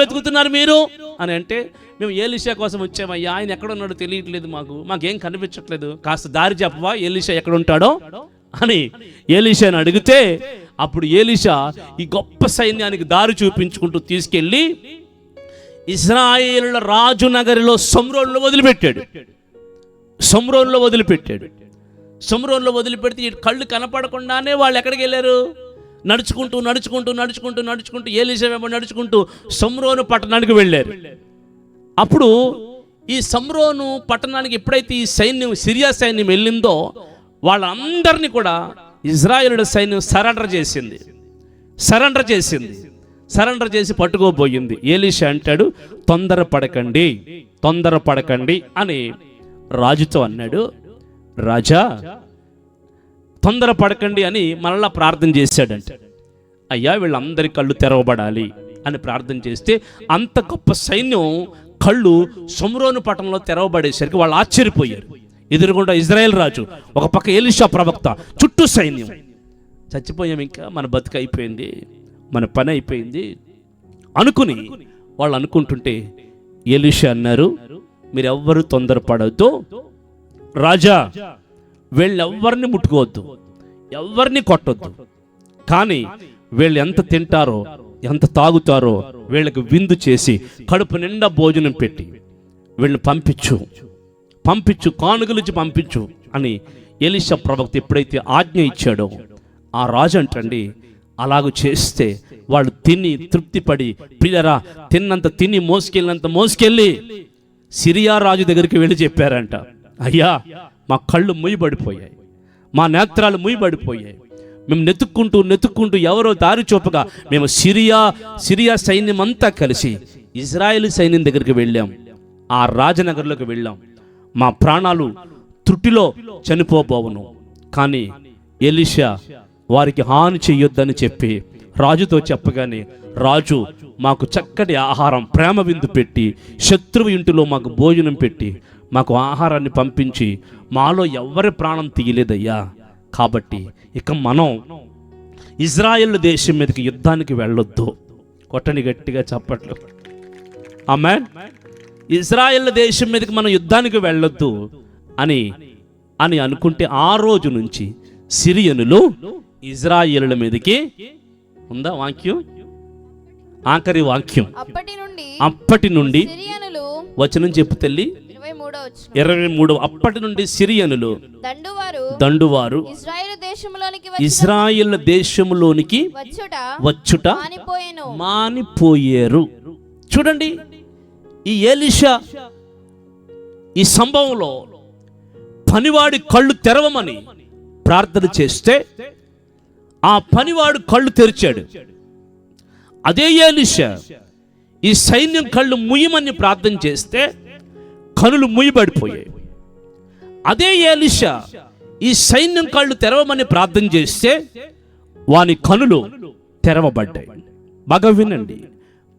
వెతుకుతున్నారు మీరు అని అంటే, మేము ఎలీషా కోసం వచ్చామయ్యా, ఆయన ఎక్కడున్నాడో తెలియట్లేదు, మాకేం కనిపించట్లేదు, కాస్త దారి చెప్పవా, ఎలీషా ఎక్కడ ఉంటాడో అని ఎలీషాని అడిగితే, అప్పుడు ఎలీషా ఈ గొప్ప సైన్యానికి దారి చూపించుకుంటూ తీసుకెళ్ళి ఇశ్రాయేలుల రాజు నగరిలో షోమ్రోనులో వదిలిపెట్టాడు. షోమ్రోనులో వదిలిపెడితే ఈ కళ్ళు కనపడకుండానే వాళ్ళు ఎక్కడికి వెళ్ళారు? నడుచుకుంటూ ఎలీషా వెంబడి నడుచుకుంటూ షోమ్రోను పట్టణానికి వెళ్ళారు. అప్పుడు ఈ షోమ్రోను పట్టణానికి ఎప్పుడైతే ఈ సైన్యం, సిరియా సైన్యం వెళ్ళిందో, వాళ్ళందరినీ కూడా ఇజ్రాయేలుల సైన్యం సరెండర్ చేసి పట్టుకోబోయింది. ఎలీషా అంటాడు, తొందరపడకండి అని రాజుతో అన్నాడు. రాజా, తొందరపడకండి అని మరలా ప్రార్థన చేశాడంట. అయ్యా, వీళ్ళందరి కళ్ళు తెరవబడాలి అని ప్రార్థన చేస్తే అంత గొప్ప సైన్యం కళ్ళు షోమ్రోను పట్టణంలో తెరవబడేసరికి వాళ్ళు ఆశ్చర్యపోయారు. ఎదురుగుండా ఇజ్రాయేల్ రాజు, ఒక పక్క ఎలీషా ప్రవక్త, చుట్టూ సైన్యం. చచ్చిపోయాం, ఇంకా మన బతుకు అయిపోయింది, మన పని అయిపోయింది అనుకుని వాళ్ళు అనుకుంటుంటే ఎలీషా అన్నారు, మీరెవ్వరూ తొందరపడద్దు. రాజా, వీళ్ళెవ్వరిని ముట్టుకోవద్దు, ఎవరిని కొట్టొద్దు, కానీ వీళ్ళు ఎంత తింటారో ఎంత తాగుతారో వీళ్ళకి విందు చేసి కడుపు నిండా భోజనం పెట్టి వీళ్ళని పంపించు, కానుకలిచ్చి పంపించు అని ఎలీషా ప్రవక్త ఎప్పుడైతే ఆజ్ఞ ఇచ్చాడో, ఆ రాజు అంటండి, అలాగూ చేస్తే వాళ్ళు తిని తృప్తిపడి, ప్రియరా, తిని మోసుకెళ్ళి సిరియా రాజు దగ్గరికి వెళ్ళి చెప్పారంట, అయ్యా, మా కళ్ళు మూయబడిపోయాయి, మా నేత్రాలు మూయబడిపోయాయి, మేము నెతుక్కుంటూ ఎవరో దారి చూపగా మేము సిరియా సైన్యం అంతా కలిసి ఇజ్రాయేల్ సైన్యం దగ్గరికి వెళ్ళాం, ఆ రాజనగర్లోకి వెళ్ళాం, మా ప్రాణాలు త్రుటిలో చనిపోబోవును. కానీ ఎలీషా వారికి హాని చెయ్యొద్దని చెప్పి రాజుతో చెప్పగానే రాజు మాకు చక్కటి ఆహారం, ప్రేమ విందు పెట్టి, శత్రువు ఇంటిలో మాకు భోజనం పెట్టి, మాకు ఆహారాన్ని పంపించి, మాలో ఎవరి ప్రాణం తీయలేదయ్యా. కాబట్టి ఇక మనం ఇజ్రాయేల్ దేశం మీదకి యుద్ధానికి వెళ్ళొద్దు కొట్టని గట్టిగా చప్పట్లు. ఆమేన్. ఇజ్రాయెల్ దేశం మీదకి మనం యుద్ధానికి వెళ్ళొద్దు అని అని అనుకుంటే ఆ రోజు నుంచి సిరియనులు ఇజ్రాయేలుల మీదకి, ఉందా వాక్యం, ఆఖరి వాక్యం, అప్పటి నుండి వచనం చెప్పు తల్లి 23. అప్పటి నుండి సిరియనులు దండువారు ఇజ్రాయేల్ దేశంలోనికి వచ్చుట మానిపోయారు. చూడండి, ఈ ఎలీషా ఈ సంభవంలో పనివాడి కళ్ళు తెరవమని ప్రార్థన చేస్తే ఆ పనివాడు కళ్ళు తెరిచాడు. అదే ఎలీషా ఈ సైన్యం కళ్ళు ముయ్యమని ప్రార్థన చేస్తే కనులు ముయ్యబడిపోయాయి. అదే ఎలీషా ఈ సైన్యం కళ్ళు తెరవమని ప్రార్థన చేస్తే వాని కనులు తెరవబడ్డాయి. బాగా వినండి,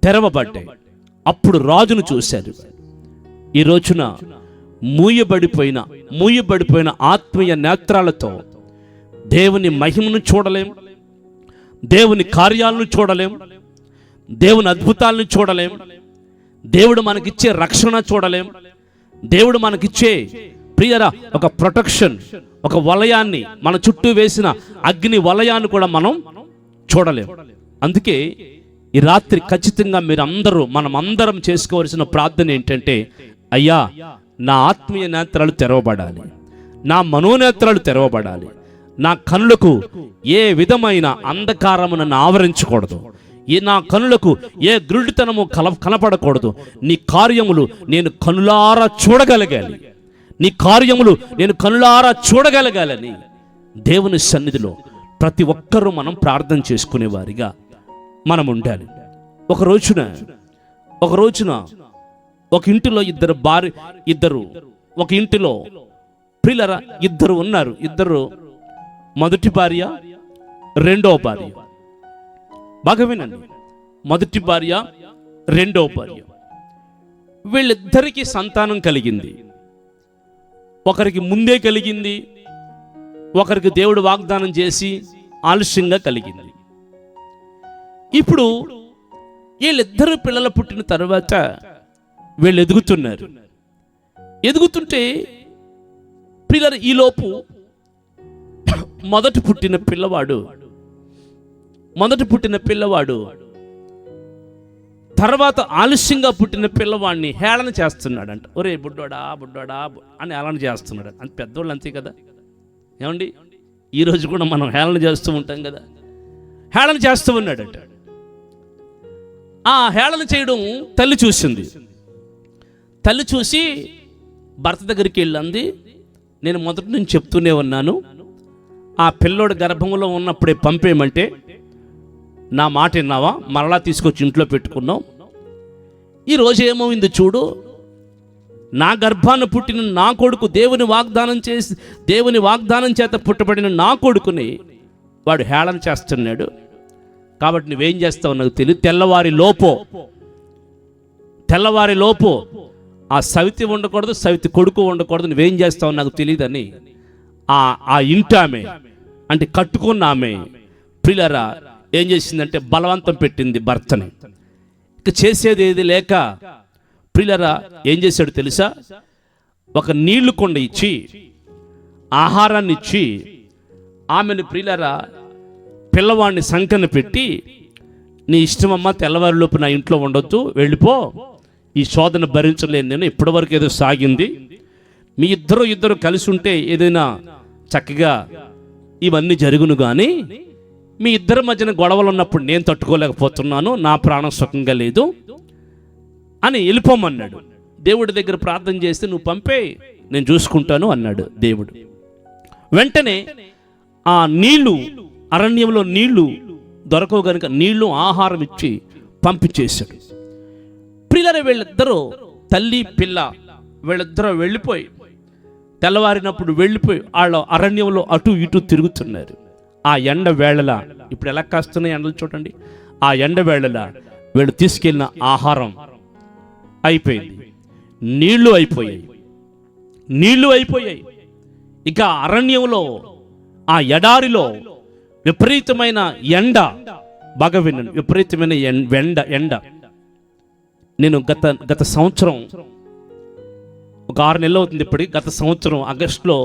తెరవబడ్డాయి. అప్పుడు రాజును చూశారు. ఈ రోజున మూయబడిపోయిన ఆత్మీయ నేత్రాలతో దేవుని మహిమను చూడలేం, దేవుని కార్యాలను చూడలేం, దేవుని అద్భుతాలను చూడలేం, దేవుడు మనకిచ్చే రక్షణ చూడలేం, దేవుడు మనకిచ్చే ప్రియరా ఒక ప్రొటెక్షన్, ఒక వలయాన్ని, మన చుట్టూ వేసిన అగ్ని వలయాన్ని కూడా మనం చూడలేం. అందుకే ఈ రాత్రి ఖచ్చితంగా మనం అందరం చేసుకోవాల్సిన ప్రార్థన ఏంటంటే, అయ్యా నా ఆత్మీయ నేత్రాలు తెరవబడాలి, నా మనోనేత్రాలు తెరవబడాలి, నా కనులకు ఏ విధమైన అంధకారము నన్ను ఆవరించకూడదు, నా కనులకు ఏ గ్రుడితనము కనపడకూడదు. నీ కార్యములు నేను కనులారా చూడగలగాలి, నీ కార్యములు నేను కనులారా చూడగలగాలని దేవుని సన్నిధిలో ప్రతి ఒక్కరూ మనం ప్రార్థన చేసుకునేవారిగా మనం ఉండాలి. ఒక రోజున ఒక ఇంటిలో ఒక ఇంటిలో ప్రియులరా ఇద్దరు ఉన్నారు. ఇద్దరు, మొదటి భార్య, రెండో భార్య. బాగా వినండి, మొదటి భార్య, రెండో భార్య. వీళ్ళిద్దరికీ సంతానం కలిగింది. ఒకరికి ముందే కలిగింది, ఒకరికి దేవుడు వాగ్దానం చేసి ఆలస్యంగా కలిగింది. ఇప్పుడు వీళ్ళిద్దరు పిల్లలు పుట్టిన తర్వాత వీళ్ళు ఎదుగుతుంటే పిల్లలు ఈలోపు మొదటి పుట్టిన పిల్లవాడు తర్వాత ఆలస్యంగా పుట్టిన పిల్లవాడిని హేళన చేస్తున్నాడంట. ఒరే బుడ్డోడా అని హేళన చేస్తున్నాడు. అంత పెద్దోళ్ళు అంతే కదా, ఏమండి? ఈరోజు కూడా మనం హేళన చేస్తూ ఉంటాం కదా. హేళన చేస్తూ ఉన్నాడంట. ఆ హేళన చేయడం తల్లి చూసింది. తల్లి చూసి భర్త దగ్గరికి వెళ్ళింది, నేను మొదటి నుంచి చెప్తూనే ఉన్నాను, ఆ పిల్లోడు గర్భంలో ఉన్నప్పుడే పంపేయమంటే నా మాట విన్నావా? మరలా తీసుకొచ్చి ఇంట్లో పెట్టుకున్నావు. ఈరోజు ఏమైంది చూడు, నా గర్భాన్ని పుట్టిన నా కొడుకు, దేవుని వాగ్దానం చేత పుట్టబడిన నా కొడుకుని వాడు హేళన చేస్తున్నాడు. కాబట్టి నువ్వేం చేస్తావు నాకు తెలియదు. తెల్లవారి లోపు ఆ సవితి ఉండకూడదు, సవితి కొడుకు ఉండకూడదు, నువ్వేం చేస్తావు నాకు తెలియదని ఆ ఇంటామె, అంటే కట్టుకున్న ఆమె ప్రియులారా ఏం చేసిందంటే బలవంతం పెట్టింది భర్తని. ఇక చేసేది ఏది లేక ప్రియులారా ఏం చేశాడు తెలుసా? ఒక నీళ్లు కొండ ఇచ్చి, ఆహారాన్ని ఇచ్చి, ఆమెను ప్రియులారా పిల్లవాడిని సంకన పెట్టి, నీ ఇష్టమమ్మా, తెల్లవారిలోపు నా ఇంట్లో ఉండొద్దు, వెళ్ళిపో, ఈ శోధన భరించలేను నేను, ఇప్పటివరకు ఏదో సాగింది, మీ ఇద్దరు కలిసి ఉంటే ఏదైనా చక్కగా ఇవన్నీ జరుగును, కానీ మీ ఇద్దరి మధ్యన గొడవలు ఉన్నప్పుడు నేను తట్టుకోలేకపోతున్నాను, నా ప్రాణం సుఖంగా లేదు అని వెళ్ళిపోమన్నాడు. దేవుడి దగ్గర ప్రార్థన చేస్తే నువ్వు పంపే, నేను చూసుకుంటాను అన్నాడు దేవుడు. వెంటనే ఆ నీళ్లు, అరణ్యంలో నీళ్లు దొరకవు గనుక నీళ్లు, ఆహారం ఇచ్చి పంపించేశాడు. ప్రియులారా వీళ్ళిద్దరూ, తల్లి పిల్ల, వీళ్ళిద్దరూ వెళ్ళిపోయి తెల్లవారినప్పుడు వాళ్ళ అరణ్యంలో అటు ఇటు తిరుగుతున్నారు. ఆ ఎండ వేళల, ఇప్పుడు ఎలా కాస్తున్నాయి ఎండలు చూడండి, ఆ ఎండ వేళల వీళ్ళు తీసుకెళ్ళిన ఆహారం అయిపోయింది, నీళ్లు అయిపోయాయి. ఇక అరణ్యంలో, ఆ ఎడారిలో విపరీతమైన ఎండ, బాగా వినండి, విపరీతమైన ఎండ. నేను గత సంవత్సరం ఒక 6 నెలలు అవుతుంది ఇప్పటికి. గత సంవత్సరం ఆగస్టులో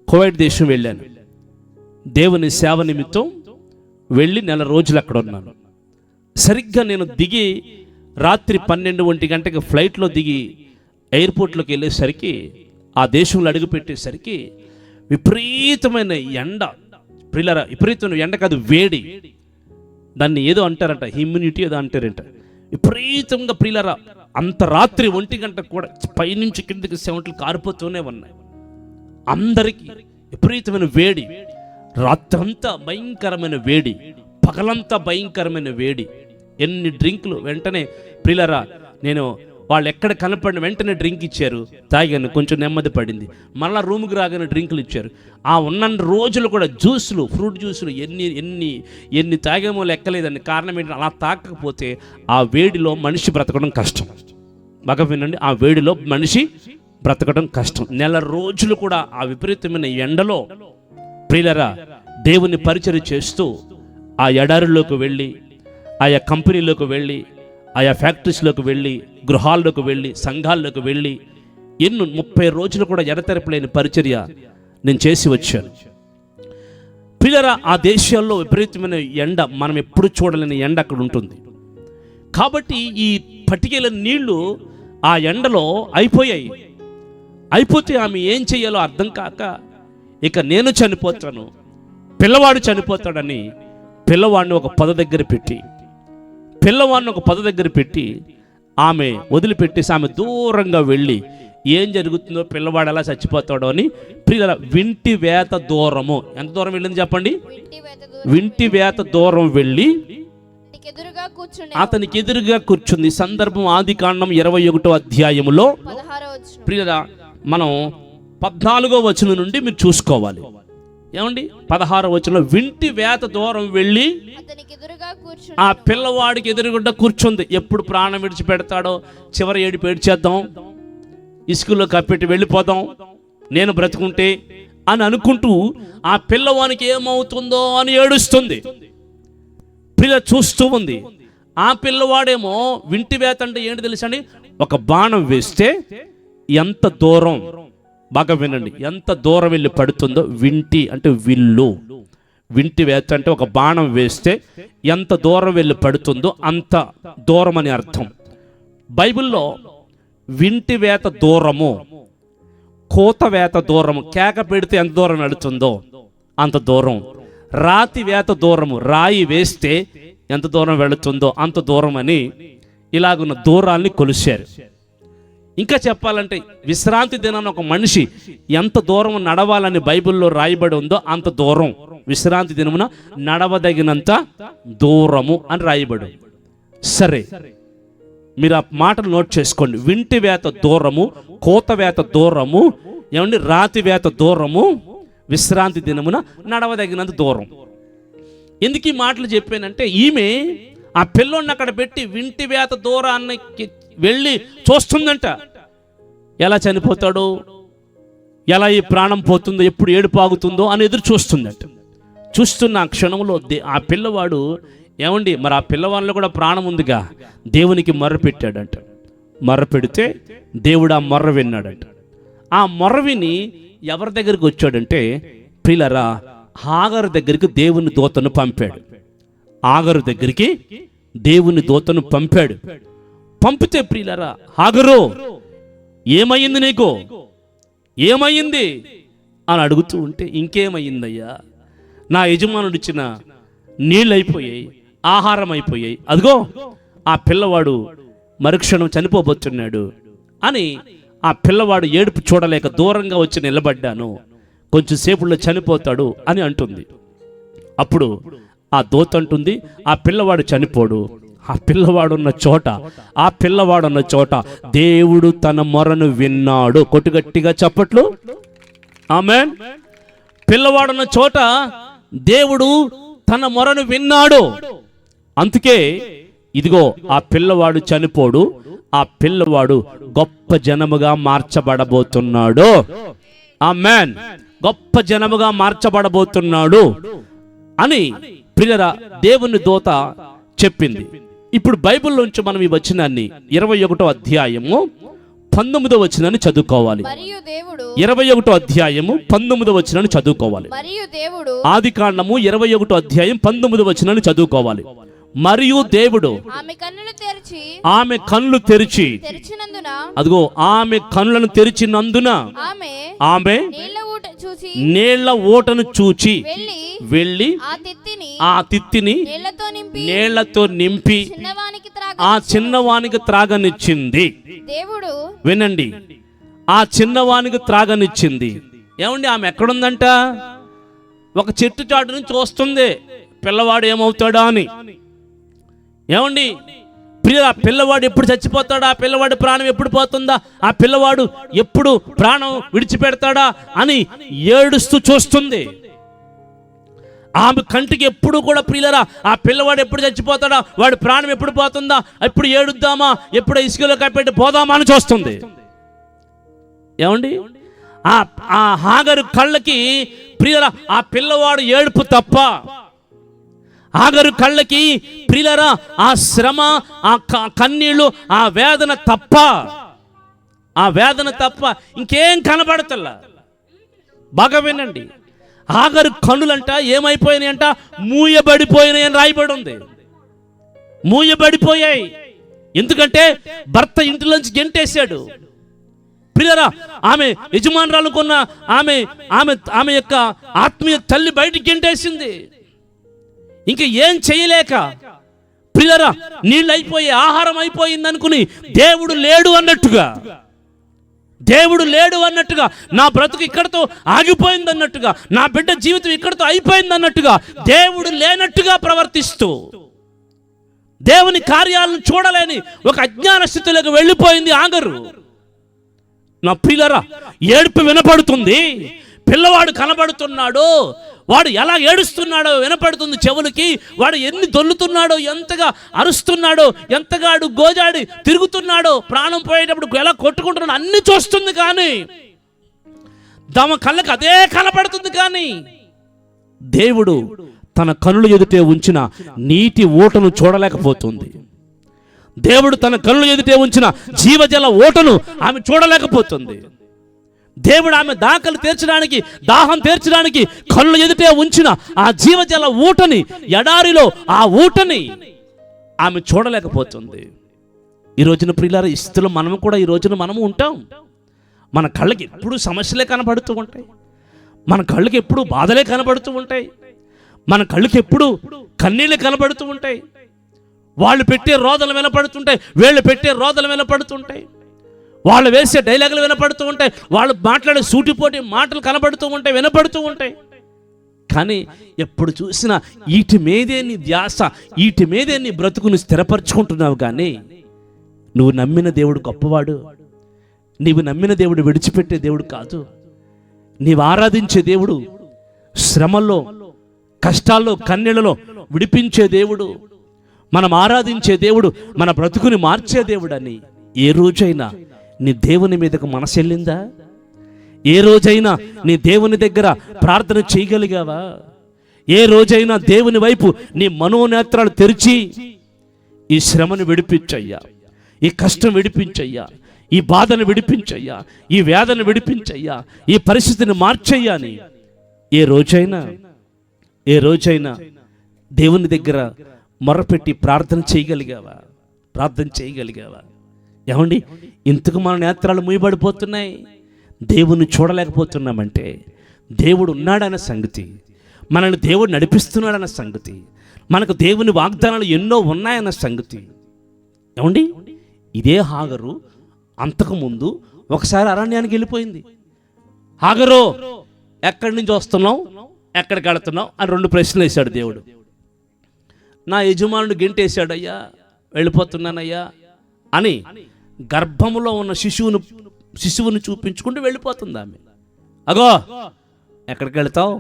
కువైట్ దేశం వెళ్ళాను. దేవుని సేవ నిమిత్తం వెళ్ళి 1 నెల రోజులు అక్కడ ఉన్నాను. సరిగ్గా నేను దిగి రాత్రి 12-1 గంటకి ఫ్లైట్లో దిగి ఎయిర్పోర్ట్లోకి వెళ్ళేసరికి, ఆ దేశంలో అడుగుపెట్టేసరికి విపరీతమైన ఎండ. ప్రియులారా, విపరీతమైన ఎండ కాదు, వేడి. దాన్ని ఏదో అంటారంట, హ్యూమిడిటీ ఏదో అంటారంట. విపరీతంగా ప్రియులారా, అంత రాత్రి 1 గంట కూడా పైనుంచి కిందకి చెమటలు కారిపోతూనే ఉన్నాయి. అందరికీ విపరీతమైన వేడి. రాత్రంతా భయంకరమైన వేడి, పగలంతా భయంకరమైన వేడి. ఎన్ని డ్రింకులు! వెంటనే ప్రియులారా, నేను వాళ్ళు ఎక్కడ కనపడిన వెంటనే డ్రింక్ ఇచ్చారు, తాగాను, కొంచెం నెమ్మది పడింది. మళ్ళీ రూమ్కి రాగానే డ్రింకులు ఇచ్చారు. ఆ ఉన్న రోజులు కూడా జ్యూసులు, ఫ్రూట్ జ్యూసులు ఎన్ని తాగామో లెక్కలేదండి. కారణం ఏంటంటే, అలా తాగకపోతే ఆ వేడిలో మనిషి బ్రతకడం కష్టం. బాగా వినండి, ఆ వేడిలో మనిషి బ్రతకడం కష్టం. 1 నెల రోజులు కూడా ఆ విపరీతమైన ఎండలో ప్రియులారా దేవుని పరిచర్య చేస్తూ ఆ ఎడారిలోకి వెళ్ళి, ఆయా కంపెనీలోకి వెళ్ళి, ఆయా ఫ్యాక్టరీస్లోకి వెళ్ళి, గృహాల్లోకి వెళ్ళి, సంఘాల్లోకి వెళ్ళి 30 రోజులు కూడా ఎడతెరపలేని పరిచర్య నేను చేసి వచ్చాను. ప్రియులారా, ఆ దేశాల్లో విపరీతమైన ఎండ, మనం ఎప్పుడు చూడలేని ఎండ అక్కడ ఉంటుంది. కాబట్టి ఈ పటికేల నీళ్లు ఆ ఎండలో అయిపోతే ఆమె ఏం చేయాలో అర్థం కాక, ఇక నేను చనిపోతాను, పిల్లవాడు చనిపోతాడని పిల్లవాడిని ఒక పొద దగ్గర పెట్టి ఆమె వదిలిపెట్టేసి ఆమె దూరంగా వెళ్ళి, ఏం జరుగుతుందో, పిల్లవాడు ఎలా చచ్చిపోతాడో అని ప్రియుల వింటి వేత దూరము. ఎంత దూరం వెళ్ళింది చెప్పండి? వింటి వేత దూరం వెళ్ళి అతనికి ఎదురుగా కూర్చుంది. సందర్భం ఆదికాండం 21వ అధ్యాయములో ప్రియుల మనం 14వ వచనం నుండి మీరు చూసుకోవాలి. ఏమండి, 16వ వచనంలో వింటి వేత దూరం వెళ్ళి ఆ పిల్లవాడికి ఎదురుగుండా కూర్చుంది. ఎప్పుడు ప్రాణం విడిచిపెడతాడో, చివరి ఏడుపు ఏడ్చేద్దాం, ఇసుకలో కప్పెట్టి వెళ్ళిపోదాం నేను బ్రతుకుంటే అని అనుకుంటూ ఆ పిల్లవానికి ఏమవుతుందో అని ఏడుస్తుంది. పిల్ల చూస్తూ ఉంది. ఆ పిల్లవాడేమో వింటి వేత అంటే ఏంటి తెలుసండి? ఒక బాణం వేస్తే ఎంత దూరం, బాగా వినండి, ఎంత దూరం వెళ్ళి పడుతుందో. వింటి అంటే విల్లు, వింటి వేత అంటే ఒక బాణం వేస్తే ఎంత దూరం వెళ్ళి పడుతుందో అంత దూరం అని అర్థం. బైబిల్లో వింటి వేత దూరము, కోత వేత దూరము, కేక పెడితే ఎంత దూరం వెళుతుందో అంత దూరం. రాతి వేత దూరము, రాయి వేస్తే ఎంత దూరం వెళుతుందో అంత దూరం అని ఇలాగున్న దూరాల్ని కొలిచారు. ఇంకా చెప్పాలంటే విశ్రాంతి దినాన్ని ఒక మనిషి ఎంత దూరం నడవాలని బైబిల్లో రాయబడి ఉందో అంత దూరం విశ్రాంతి దినమున నడవదగినంత దూరము అని రాయబడి. సరే, మీరు ఆ మాటలు నోట్ చేసుకోండి. వింటి వేత దూరము, కోత వేత దూరము, ఏమండి, రాతి వేత దూరము, విశ్రాంతి దినమున నడవదగినంత దూరం. ఎందుకు ఈ మాటలు చెప్పానంటే, ఈమె ఆ పిల్లోడిని అక్కడ పెట్టి వింటి వేత దూరానికి వెళ్ళి చూస్తుందంట. ఎలా చనిపోతాడో, ఎలా ఈ ప్రాణం పోతుందో, ఎప్పుడు ఏడుపు ఆగుతుందో అని ఎదురు చూస్తుందంట. చూస్తున్న ఆ క్షణంలో ఆ పిల్లవాడు, ఏమండి, మరి ఆ పిల్లవాడిలో కూడా ప్రాణం ఉందిగా, దేవునికి మొర్ర పెట్టాడంట. మొర్ర పెడితే దేవుడు ఆ మొర్ర విన్నాడంట. ఆ మొర్ర విని ఎవరి దగ్గరికి వచ్చాడంటే, ప్రియులారా, హాగరు దగ్గరికి దేవుని దూతను పంపాడు. హాగరు దగ్గరికి దేవుని దూతను పంపాడు. పంపితే ప్రియులారా, హాగరు ఏమయ్యింది, నీకు ఏమయ్యింది అని అడుగుతూ ఉంటే, ఇంకేమయ్యిందయ్యా, నా యజమానుడు ఇచ్చిన నీళ్ళు అయిపోయాయి, ఆహారం అయిపోయాయి, అదిగో ఆ పిల్లవాడు మరుక్షణం చనిపోబోతున్నాడు అని ఆ పిల్లవాడు ఏడుపు చూడలేక దూరంగా వచ్చి నిలబడ్డాను, కొంచెం సేపుల్లో చనిపోతాడు అని అంటుంది. అప్పుడు ఆ దూత అంటుంది, ఆ పిల్లవాడు చనిపోడు, ఆ పిల్లవాడున్న చోట దేవుడు తన మొరను విన్నాడు. కొట్టుగట్టిగా చప్పట్లు, ఆమేన్. పిల్లవాడున్న చోట దేవుడు తన మొరను విన్నాడు. అందుకే ఇదిగో ఆ పిల్లవాడు చనిపోడు, ఆ పిల్లవాడు గొప్ప జనముగా మార్చబడబోతున్నాడు. ఆమేన్. గొప్ప జనముగా మార్చబడబోతున్నాడు అని ప్రియరా దేవుని దూత చెప్పింది. ఇప్పుడు బైబిల్లోంచి మనం ఈ వచనాన్ని 21వ అధ్యాయము 19వ వచనాన్ని చదువుకోవాలి. 21వ అధ్యాయము 19వ వచనాన్ని చదువుకోవాలి. ఆదికాండము 21వ అధ్యాయం 19వ వచనాన్ని చదువుకోవాలి. మరియు దేవుడు ఆమె కన్నులు తెరిచినందున, అదిగో ఆమె కన్నులను తెరిచినందున ఆమె నీళ్ల ఊటను చూచి వెళ్ళి ఆ తిత్తిని నీళ్లతో నింపి ఆ చిన్నవానికి త్రాగనిచ్చింది. వినండి, ఆ చిన్నవానికి త్రాగనిచ్చింది. ఏమండి, ఆమె ఎక్కడుందంట? ఒక చెట్టు చాటు నుంచి వస్తుంది పిల్లవాడు ఏమవుతాడా అని. ఏమండి ప్రియ, పిల్లవాడు ఎప్పుడు చచ్చిపోతాడా? ఆ పిల్లవాడి ప్రాణం ఎప్పుడు పోతుందా? ఆ పిల్లవాడు ఎప్పుడు ప్రాణం విడిచిపెడతాడా అని ఏడుస్తూ చూస్తుంది. ఆమె కంటికి ఎప్పుడు కూడా ప్రియులరా ఆ పిల్లవాడు ఎప్పుడు చచ్చిపోతాడా, వాడి ప్రాణం ఎప్పుడు పోతుందా, ఎప్పుడు ఏడుద్దామా, ఎప్పుడు ఇసుకలో కప్పెట్టి పోదామా అని చూస్తుంది. ఏమండి, ఆ హాగరు కళ్ళకి ప్రియులరా ఆ పిల్లవాడు ఏడుపు తప్ప, హాగరు కళ్ళకి ప్రియులరా ఆ శ్రమ, ఆ కన్నీళ్ళు, ఆ వేదన తప్ప ఇంకేం కనబడతల్లా. బాగా వినండి, హాగరు కన్నులంట ఏమైపోయినాయి అంట? మూయబడిపోయినాయి అని రాయబడి ఉంది. మూయబడిపోయాయి. ఎందుకంటే భర్త ఇంటిలోంచి గెంటేశాడు. ప్రియరా ఆమె యజమానురాలుకున్న ఆమె యొక్క ఆత్మీయ తల్లి బయటికి గెంటేసింది. ఇంకా ఏం చేయలేక ప్రియరా నీళ్ళు అయిపోయి ఆహారం అయిపోయింది అనుకుని దేవుడు లేడు అన్నట్టుగా, నా బ్రతుకు ఇక్కడతో ఆగిపోయింది అన్నట్టుగా, నా బిడ్డ జీవితం ఇక్కడతో అయిపోయింది అన్నట్టుగా, దేవుడు లేనట్టుగా ప్రవర్తిస్తూ దేవుని కార్యాలను చూడలేని ఒక అజ్ఞాన స్థితిలోకి వెళ్ళిపోయింది హాగరు. నా ప్రియులరా ఏడుపు వినపడుతుంది, పిల్లవాడు కనబడుతున్నాడు, వాడు ఎలా ఏడుస్తున్నాడో వినపడుతుంది చెవులకి, వాడు ఎన్ని దొల్లుతున్నాడో, ఎంతగా అరుస్తున్నాడో, ఎంతగా గోజాడి తిరుగుతున్నాడో, ప్రాణం పోయేటప్పుడు ఎలా కొట్టుకుంటున్నాడో అన్ని చూస్తుంది. కానీ తమ కళ్ళకి అదే కనపడుతుంది. కానీ దేవుడు తన కనులు ఎదుటే ఉంచిన నీటి ఊటను చూడలేకపోతుంది. దేవుడు తన కనులు ఎదుటే ఉంచిన జీవజల ఓటను ఆమె చూడలేకపోతుంది. దేవుడు ఆమె దాహం తీర్చడానికి కళ్ళు ఎదుటే ఉంచిన ఆ జీవజల ఊటని, ఎడారిలో ఆ ఊటని ఆమె చూడలేకపోతుంది. ఈ రోజున ప్రియులారా, ఈ స్థితిలో మనము కూడా ఈ రోజున మనము ఉంటాం. మన కళ్ళకి ఎప్పుడు సమస్యలే కనబడుతూ ఉంటాయి, మన కళ్ళకి ఎప్పుడు బాధలే కనబడుతూ ఉంటాయి, మన కళ్ళకి ఎప్పుడు కన్నీళ్ళే కనబడుతూ ఉంటాయి. వాళ్ళు పెట్టే రోదలు వినపడుతుంటాయి, వీళ్ళు పెట్టే రోదలు వినపడుతుంటాయి, వాళ్ళు వేసే డైలాగులు వినపడుతూ ఉంటాయి, వాళ్ళు మాట్లాడే సూటిపోటి మాటలు కనబడుతూ ఉంటాయి, వినపడుతూ ఉంటాయి. కానీ ఎప్పుడు చూసినా వీటి మీదే నీ ధ్యాస, వీటి మీదే నీ బ్రతుకును స్థిరపరచుకుంటున్నావు. కానీ నువ్వు నమ్మిన దేవుడు గొప్పవాడు. నీవు నమ్మిన దేవుడు విడిచిపెట్టే దేవుడు కాదు. నీవు ఆరాధించే దేవుడు శ్రమల్లో, కష్టాల్లో, కన్నీళ్లలో విడిపించే దేవుడు. మనం ఆరాధించే దేవుడు మన బ్రతుకుని మార్చే దేవుడు అని ఏ రోజైనా నీ దేవుని మీదకు మనసు వెళ్ళిందా? ఏ రోజైనా నీ దేవుని దగ్గర ప్రార్థన చేయగలిగావా? ఏ రోజైనా దేవుని వైపు నీ మనోనేత్రాలు తెరిచి ఈ శ్రమను విడిపించయ్యా, ఈ కష్టం విడిపించయ్యా, ఈ బాధను విడిపించయ్యా, ఈ వేదన విడిపించయ్యా, ఈ పరిస్థితిని మార్చయ్యా అని ఏ రోజైనా దేవుని దగ్గర మొరపెట్టి ప్రార్థన చేయగలిగావా? ఏమండి, ఇంతకు మన నేత్రాలు మూయబడిపోతున్నాయి, దేవుని చూడలేకపోతున్నామంటే దేవుడు ఉన్నాడన్న సంగతి, మనల్ని దేవుడు నడిపిస్తున్నాడన్న సంగతి, మనకు దేవుని వాగ్దానాలు ఎన్నో ఉన్నాయన్న సంగతి. ఏమండి, ఇదే హాగరు అంతకుముందు ఒకసారి అరణ్యానికి వెళ్ళిపోయింది. హాగరు, ఎక్కడి నుంచి వస్తున్నావు, ఎక్కడికి వెళుతున్నావు అని 2 ప్రశ్నలు వేశాడు దేవుడు. నా యజమానుడు గెంటేశాడయ్యా, వెళ్ళిపోతున్నానయ్యా అని గర్భములో ఉన్న శిశువును చూపించుకుంటూ వెళ్ళిపోతుంది ఆమె. అగో, ఎక్కడికి వెళ్తావు,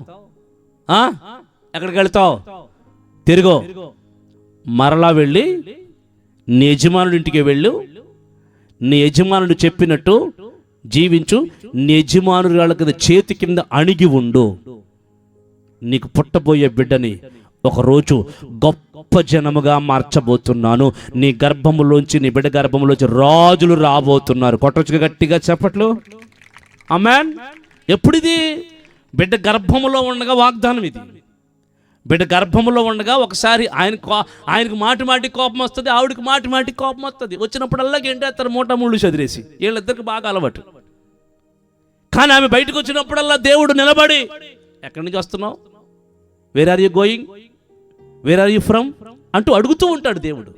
తిరుగో, మరలా వెళ్ళి నీ యజమానుడి ఇంటికి వెళ్ళు, నీ యజమానుడు చెప్పినట్టు జీవించు, నీ యజమానుడి వాళ్ళ చేతి కింద అణిగి ఉండు, నీకు పుట్టబోయే బిడ్డని ఒకరోజు గొప్ప జనముగా మార్చబోతున్నాను, నీ గర్భములోంచి, నీ బిడ్డ గర్భంలోంచి రాజులు రాబోతున్నారు. కొట్టొచ్చుగా గట్టిగా చెప్పట్లు. ఆమేన్. ఎప్పుడిది? బిడ్డ గర్భములో ఉండగా వాగ్దానం ఇది. బిడ్డ గర్భములో ఉండగా ఒకసారి ఆయనకు మాటి కోపం వస్తుంది, ఆవిడకి మాటి కోపం వస్తుంది. వచ్చినప్పుడల్లా ఏంటేస్తారు, మూట ముళ్ళు చదిరేసి. వీళ్ళిద్దరికి బాగా అలవాటు. కానీ ఆమె బయటకు వచ్చినప్పుడల్లా దేవుడు నిలబడి, ఎక్కడి నుంచి వస్తున్నావు, where are you going, where are you from అంటూ అడుగుతూ ఉంటాడు దేవుడు.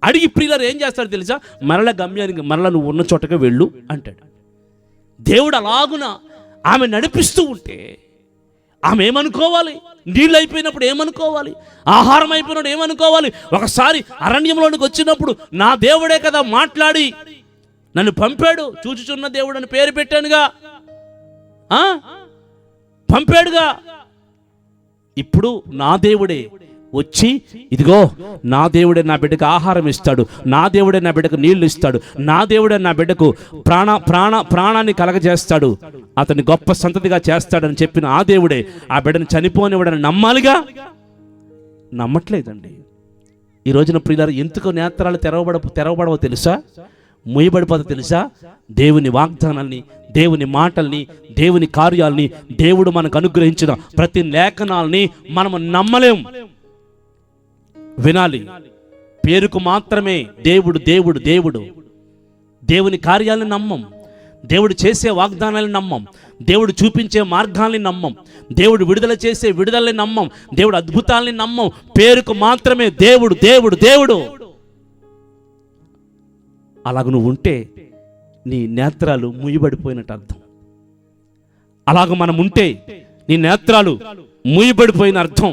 అడిగి ప్రియులారు ఏం చేస్తాడు తెలుసా, మరల గమ్యానికి, మరల నువ్వు ఉన్న చోటకే వెళ్ళు అంటాడు. దేవుడు అలాగున ఆమె నడిపిస్తూ ఉంటే ఆమె ఏమనుకోవాలి? నీళ్ళు అయిపోయినప్పుడు ఏమనుకోవాలి? ఆహారం అయిపోయినప్పుడు ఏమనుకోవాలి? ఒకసారి అరణ్యంలోనికి వచ్చినప్పుడు నా దేవుడే కదా మాట్లాడి నన్ను పంపాడు, చూచుచున్న దేవుడు అని పేరు పెట్టానుగా, పంపాడుగా. ఇప్పుడు నా దేవుడే వచ్చి, ఇదిగో నా దేవుడే నా బిడ్డకు ఆహారం ఇస్తాడు, నా దేవుడే నా బిడ్డకు నీళ్లు ఇస్తాడు, నా దేవుడే నా బిడ్డకు ప్రాణాన్ని కలగజేస్తాడు, అతన్ని గొప్ప సంతతిగా చేస్తాడని చెప్పిన ఆ దేవుడే ఆ బిడ్డను చనిపోనివ్వడని నమ్మాలిగా. నమ్మట్లేదండి. ఈ రోజున ప్రియులారు ఎందుకు నేత్రాలు తెరవబడవో తెలుసా, మూయబడిపోతా తెలుసా? దేవుని వాగ్దానాల్ని, దేవుని మాటల్ని, దేవుని కార్యాలని, దేవుడు మనకు అనుగ్రహించిన ప్రతి లేఖనాల్ని మనము నమ్మలేం. వినాలి. పేరుకు మాత్రమే దేవుడు దేవుడు దేవుడు. దేవుని కార్యాలను నమ్మం, దేవుడు చేసే వాగ్దానాలను నమ్మం, దేవుడు చూపించే మార్గాల్ని నమ్మం, దేవుడు విడుదల చేసే విడుదలని నమ్మం, దేవుడు అద్భుతాలని నమ్మం. పేరుకు మాత్రమే దేవుడు దేవుడు దేవుడు. అలాగ నువ్వు ఉంటే నీ నేత్రాలు మూయబడిపోయినట్టు అర్థం. అలాగ మనం ఉంటే నీ నేత్రాలు మూయబడిపోయిన అర్థం,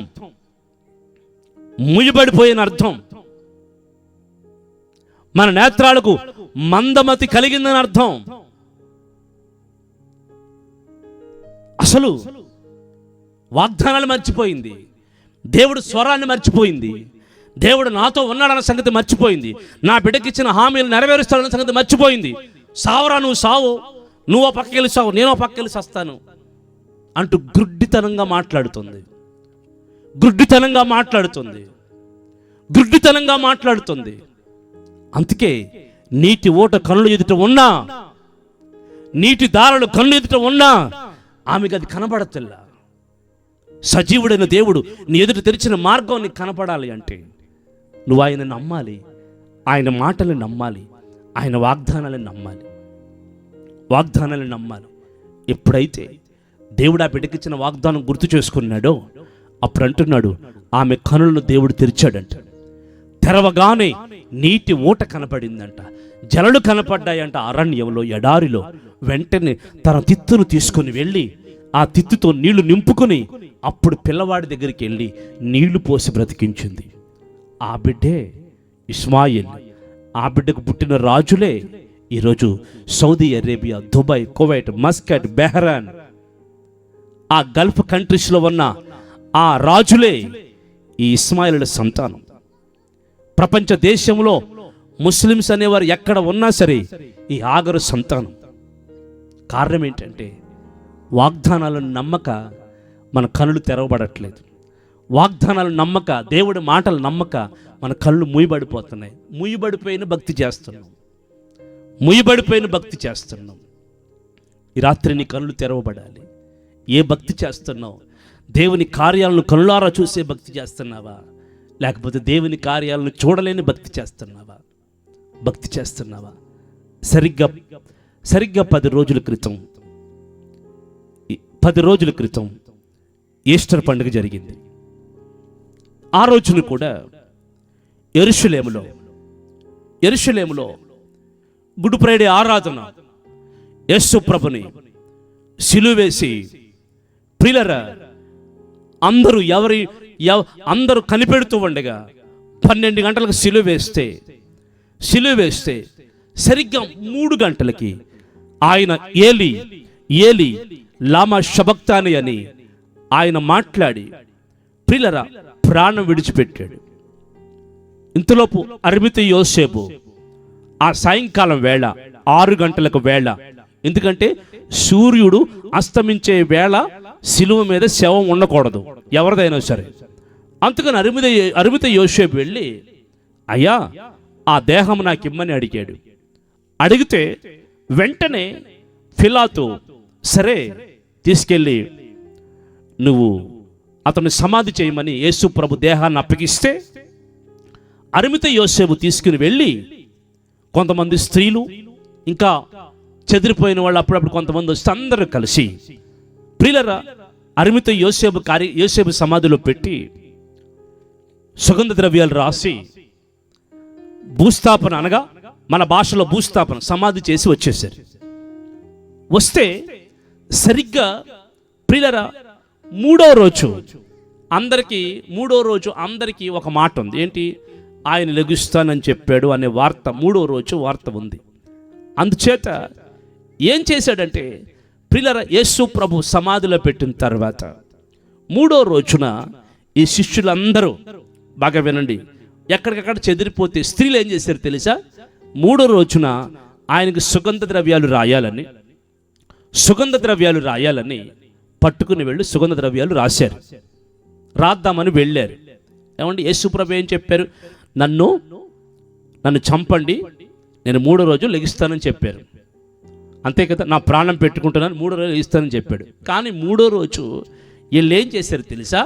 మూయబడిపోయిన అర్థం. మన నేత్రాలకు మందమతి కలిగిందని అర్థం. అసలు వాగ్దానాలు మర్చిపోయింది, దేవుడు స్వరాన్ని మర్చిపోయింది, దేవుడు నాతో ఉన్నాడన్న సంగతి మర్చిపోయింది, నా బిడ్డకిచ్చిన హామీలు నెరవేరుస్తాడన్న సంగతి మర్చిపోయింది. సావురా నువ్వు సావు, నువ్వు పక్కకెళ్ళి సావు, నేను పక్కకెళ్ళి సస్తాను అంటూ గుడ్డితనంగా మాట్లాడుతుంది, గుడ్డితనంగా మాట్లాడుతుంది, గుడ్డితనంగా మాట్లాడుతుంది. అందుకే నీటి ఓట కళ్ళు ఎదుట ఉన్నా, నీటి దారులు కళ్ళు ఎదుట ఉన్నా ఆమెకు అది కనపడతిల్లా. సజీవుడైన దేవుడు నీ ఎదుట తెరిచిన మార్గం నీకు కనపడాలి అంటే నువ్వు ఆయన నమ్మాలి, ఆయన మాటలను నమ్మాలి, ఆయన వాగ్దానాలను నమ్మాలి, వాగ్దానాలను నమ్మాలి. ఎప్పుడైతే దేవుడు ఆ బిడ్డకిచ్చిన వాగ్దానం గుర్తు చేసుకున్నాడో అప్పుడు అంటున్నాడు, ఆమె కనులను దేవుడు తెరిచాడంట. తెరవగానే నీటి ఊట కనపడిందంట, జలలు కనపడ్డాయంట అరణ్యంలో, ఎడారిలో. వెంటనే తన తిత్తును తీసుకుని వెళ్ళి ఆ తిత్తుతో నీళ్లు నింపుకొని అప్పుడు పిల్లవాడి దగ్గరికి వెళ్ళి నీళ్లు పోసి బ్రతికించింది. ఆ బిడ్డే ఇస్మాయిల్. ఆ బిడ్డకు పుట్టిన రాజులే ఈరోజు Saudi Arabia, Dubai, Kuwait, Muscat, Bahrain, ఆ గల్ఫ్ కంట్రీస్లో ఉన్న ఆ రాజులే ఈ ఇస్మాయిలుల సంతానం. ప్రపంచ దేశంలో ముస్లిమ్స్ అనేవారు ఎక్కడ ఉన్నా సరే ఈ ఆగరు సంతానం. కారణం ఏంటంటే వాగ్దానాలను నమ్మక మన కళ్ళు తెరవబడట్లేదు. వాగ్దానాలను నమ్మక, దేవుడి మాటలు నమ్మక మన కళ్ళు మూయబడిపోతున్నాయి. మూయబడిపోయిన భక్తి చేస్తున్నాం, మూయబడిపోయిన భక్తి చేస్తున్నాం. ఈ రాత్రి నీ కళ్ళు తెరవబడాలి. ఏ భక్తి చేస్తున్నావు? దేవుని కార్యాలను కళ్ళారా చూసే భక్తి చేస్తున్నావా, లేకపోతే దేవుని కార్యాలను చూడలేని భక్తి చేస్తున్నావా? భక్తి చేస్తున్నావా? సరిగ్గా 10 రోజుల క్రితం ఈస్టర్ పండుగ జరిగింది. ఆ రోజును కూడా యెరూషలేములో గుడ్ ఫ్రైడే ఆరాధన, యేసు ప్రభుని సిలువేసి, ప్రియులారా అందరూ కనిపెడుతూ ఉండగా 12 గంటలకు సిలువేస్తే సరిగ్గా 3 గంటలకి ఆయన ఏలి ఏలి లామా షబక్తాని అని ఆయన మాట్లాడి ప్రియులారా ప్రాణం విడిచిపెట్టాడు. ఇంతలోపు అరిమిత యోసేపు ఆ సాయంకాలం వేళ 6 గంటలకు వేళ, ఎందుకంటే సూర్యుడు అస్తమించే వేళ సిలువ మీద శవం ఉండకూడదు ఎవరిదైనా సరే. అందుకని అరిమిత యోసేపు వెళ్ళి, అయ్యా ఆ దేహం నాకు ఇమ్మని అడిగాడు. అడిగితే వెంటనే పిలాతు, సరే తీసుకెళ్ళి నువ్వు అతన్ని సమాధి చేయమని యేసు ప్రభు దేహాన్ని అప్పగిస్తే, అరిమిత యోసేపు తీసుకుని వెళ్ళి కొంతమంది స్త్రీలు, ఇంకా చెదిరిపోయిన వాళ్ళు అప్పుడప్పుడు కొంతమంది వస్తే అందరూ కలిసి ప్రియులరా అరిమిత యోసేపు సమాధిలో పెట్టి సుగంధ ద్రవ్యాలు రాసి భూస్థాపన, అనగా మన భాషలో భూస్థాపన, సమాధి చేసి వచ్చేసారు. వస్తే సరిగ్గా ప్రియులరా మూడో రోజు అందరికీ ఒక మాట ఉంది. ఏంటి? ఆయన లెగుస్తానని చెప్పాడు అనే వార్త మూడో రోజు వార్త ఉంది. అందుచేత ఏం చేశాడంటే ప్రియులరా యేసు ప్రభు సమాధిలో పెట్టిన తర్వాత మూడో రోజున ఈ శిష్యులందరూ, బాగా వినండి, ఎక్కడికక్కడ చెదిరిపోతే స్త్రీలు ఏం చేశారు తెలుసా? మూడో రోజున ఆయనకు సుగంధ ద్రవ్యాలు రాయాలని పట్టుకుని వెళ్ళి సుగంధ ద్రవ్యాలు రాద్దామని వెళ్ళారు. ఏమండి, యేసు ప్రభు ఏం చెప్పారు? నన్ను చంపండి, నేను మూడో రోజు లెగిస్తానని చెప్పారు. అంతే కదా, నా ప్రాణం పెట్టుకుంటున్నాను, మూడో రోజు లెగిస్తానని చెప్పాడు. కానీ మూడో రోజు వీళ్ళు ఏం చేశారు తెలుసా?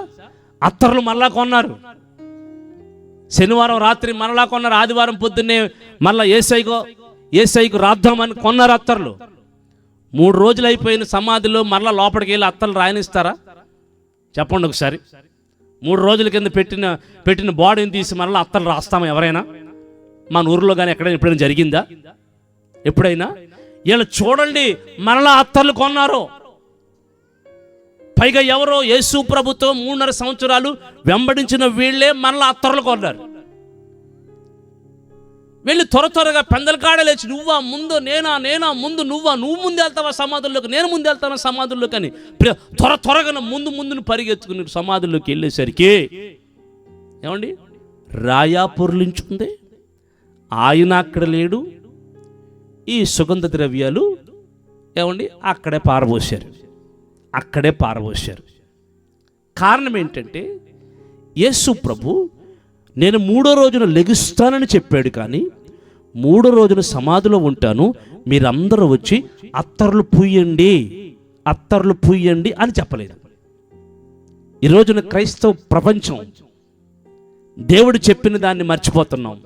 అత్తర్లు మరలా కొన్నారు. శనివారం రాత్రి మరలా కొన్నారు, ఆదివారం పొద్దున్నే మరలా ఏసైకు రాద్దామని కొన్నారు అత్తర్లు. 3 రోజులు అయిపోయిన సమాధిలో మరలా లోపలికి వెళ్ళి అత్తలు రాయనిస్తారా? చెప్పండి ఒకసారి. 3 రోజుల కింద పెట్టిన బాడీని తీసి మరలా అత్తలు రాస్తామా ఎవరైనా? మన ఊరిలో కానీ ఎప్పుడైనా జరిగిందా? ఎప్పుడైనా? వీళ్ళు చూడండి, మరలా అత్తర్లు కొన్నారు. పైగా ఎవరో యేసు ప్రభుతో 3.5 సంవత్సరాలు వెంబడించిన వీళ్ళే మరలా అత్తర్లు కొన్నారు. వెళ్ళి త్వరగా పెందలకాడ లేచి, నువ్వా ముందు, నేనా ముందు, నువ్వు ముందు వెళ్తావా సమాధుల్లోకి, నేను ముందు వెళ్తాను సమాధుల్లోకి అని త్వరగా ముందును పరిగెత్తుకుని సమాధుల్లోకి వెళ్ళేసరికి ఏమండి, రాయా పొర్లించుకుంది. ఆయన అక్కడ లేడు. ఈ సుగంధ ద్రవ్యాలు ఏమండి అక్కడే పారబోసారు. కారణం ఏంటంటే యేసు ప్రభు నేను 3వ రోజున లెగుస్తానని చెప్పాడు, కానీ 3వ రోజున సమాధిలో ఉంటాను, మీరందరూ వచ్చి అత్తర్లు పూయండి అని చెప్పలేదు. ఈ రోజున క్రైస్తవ ప్రపంచం దేవుడు చెప్పిన దాన్ని మర్చిపోతున్నాం,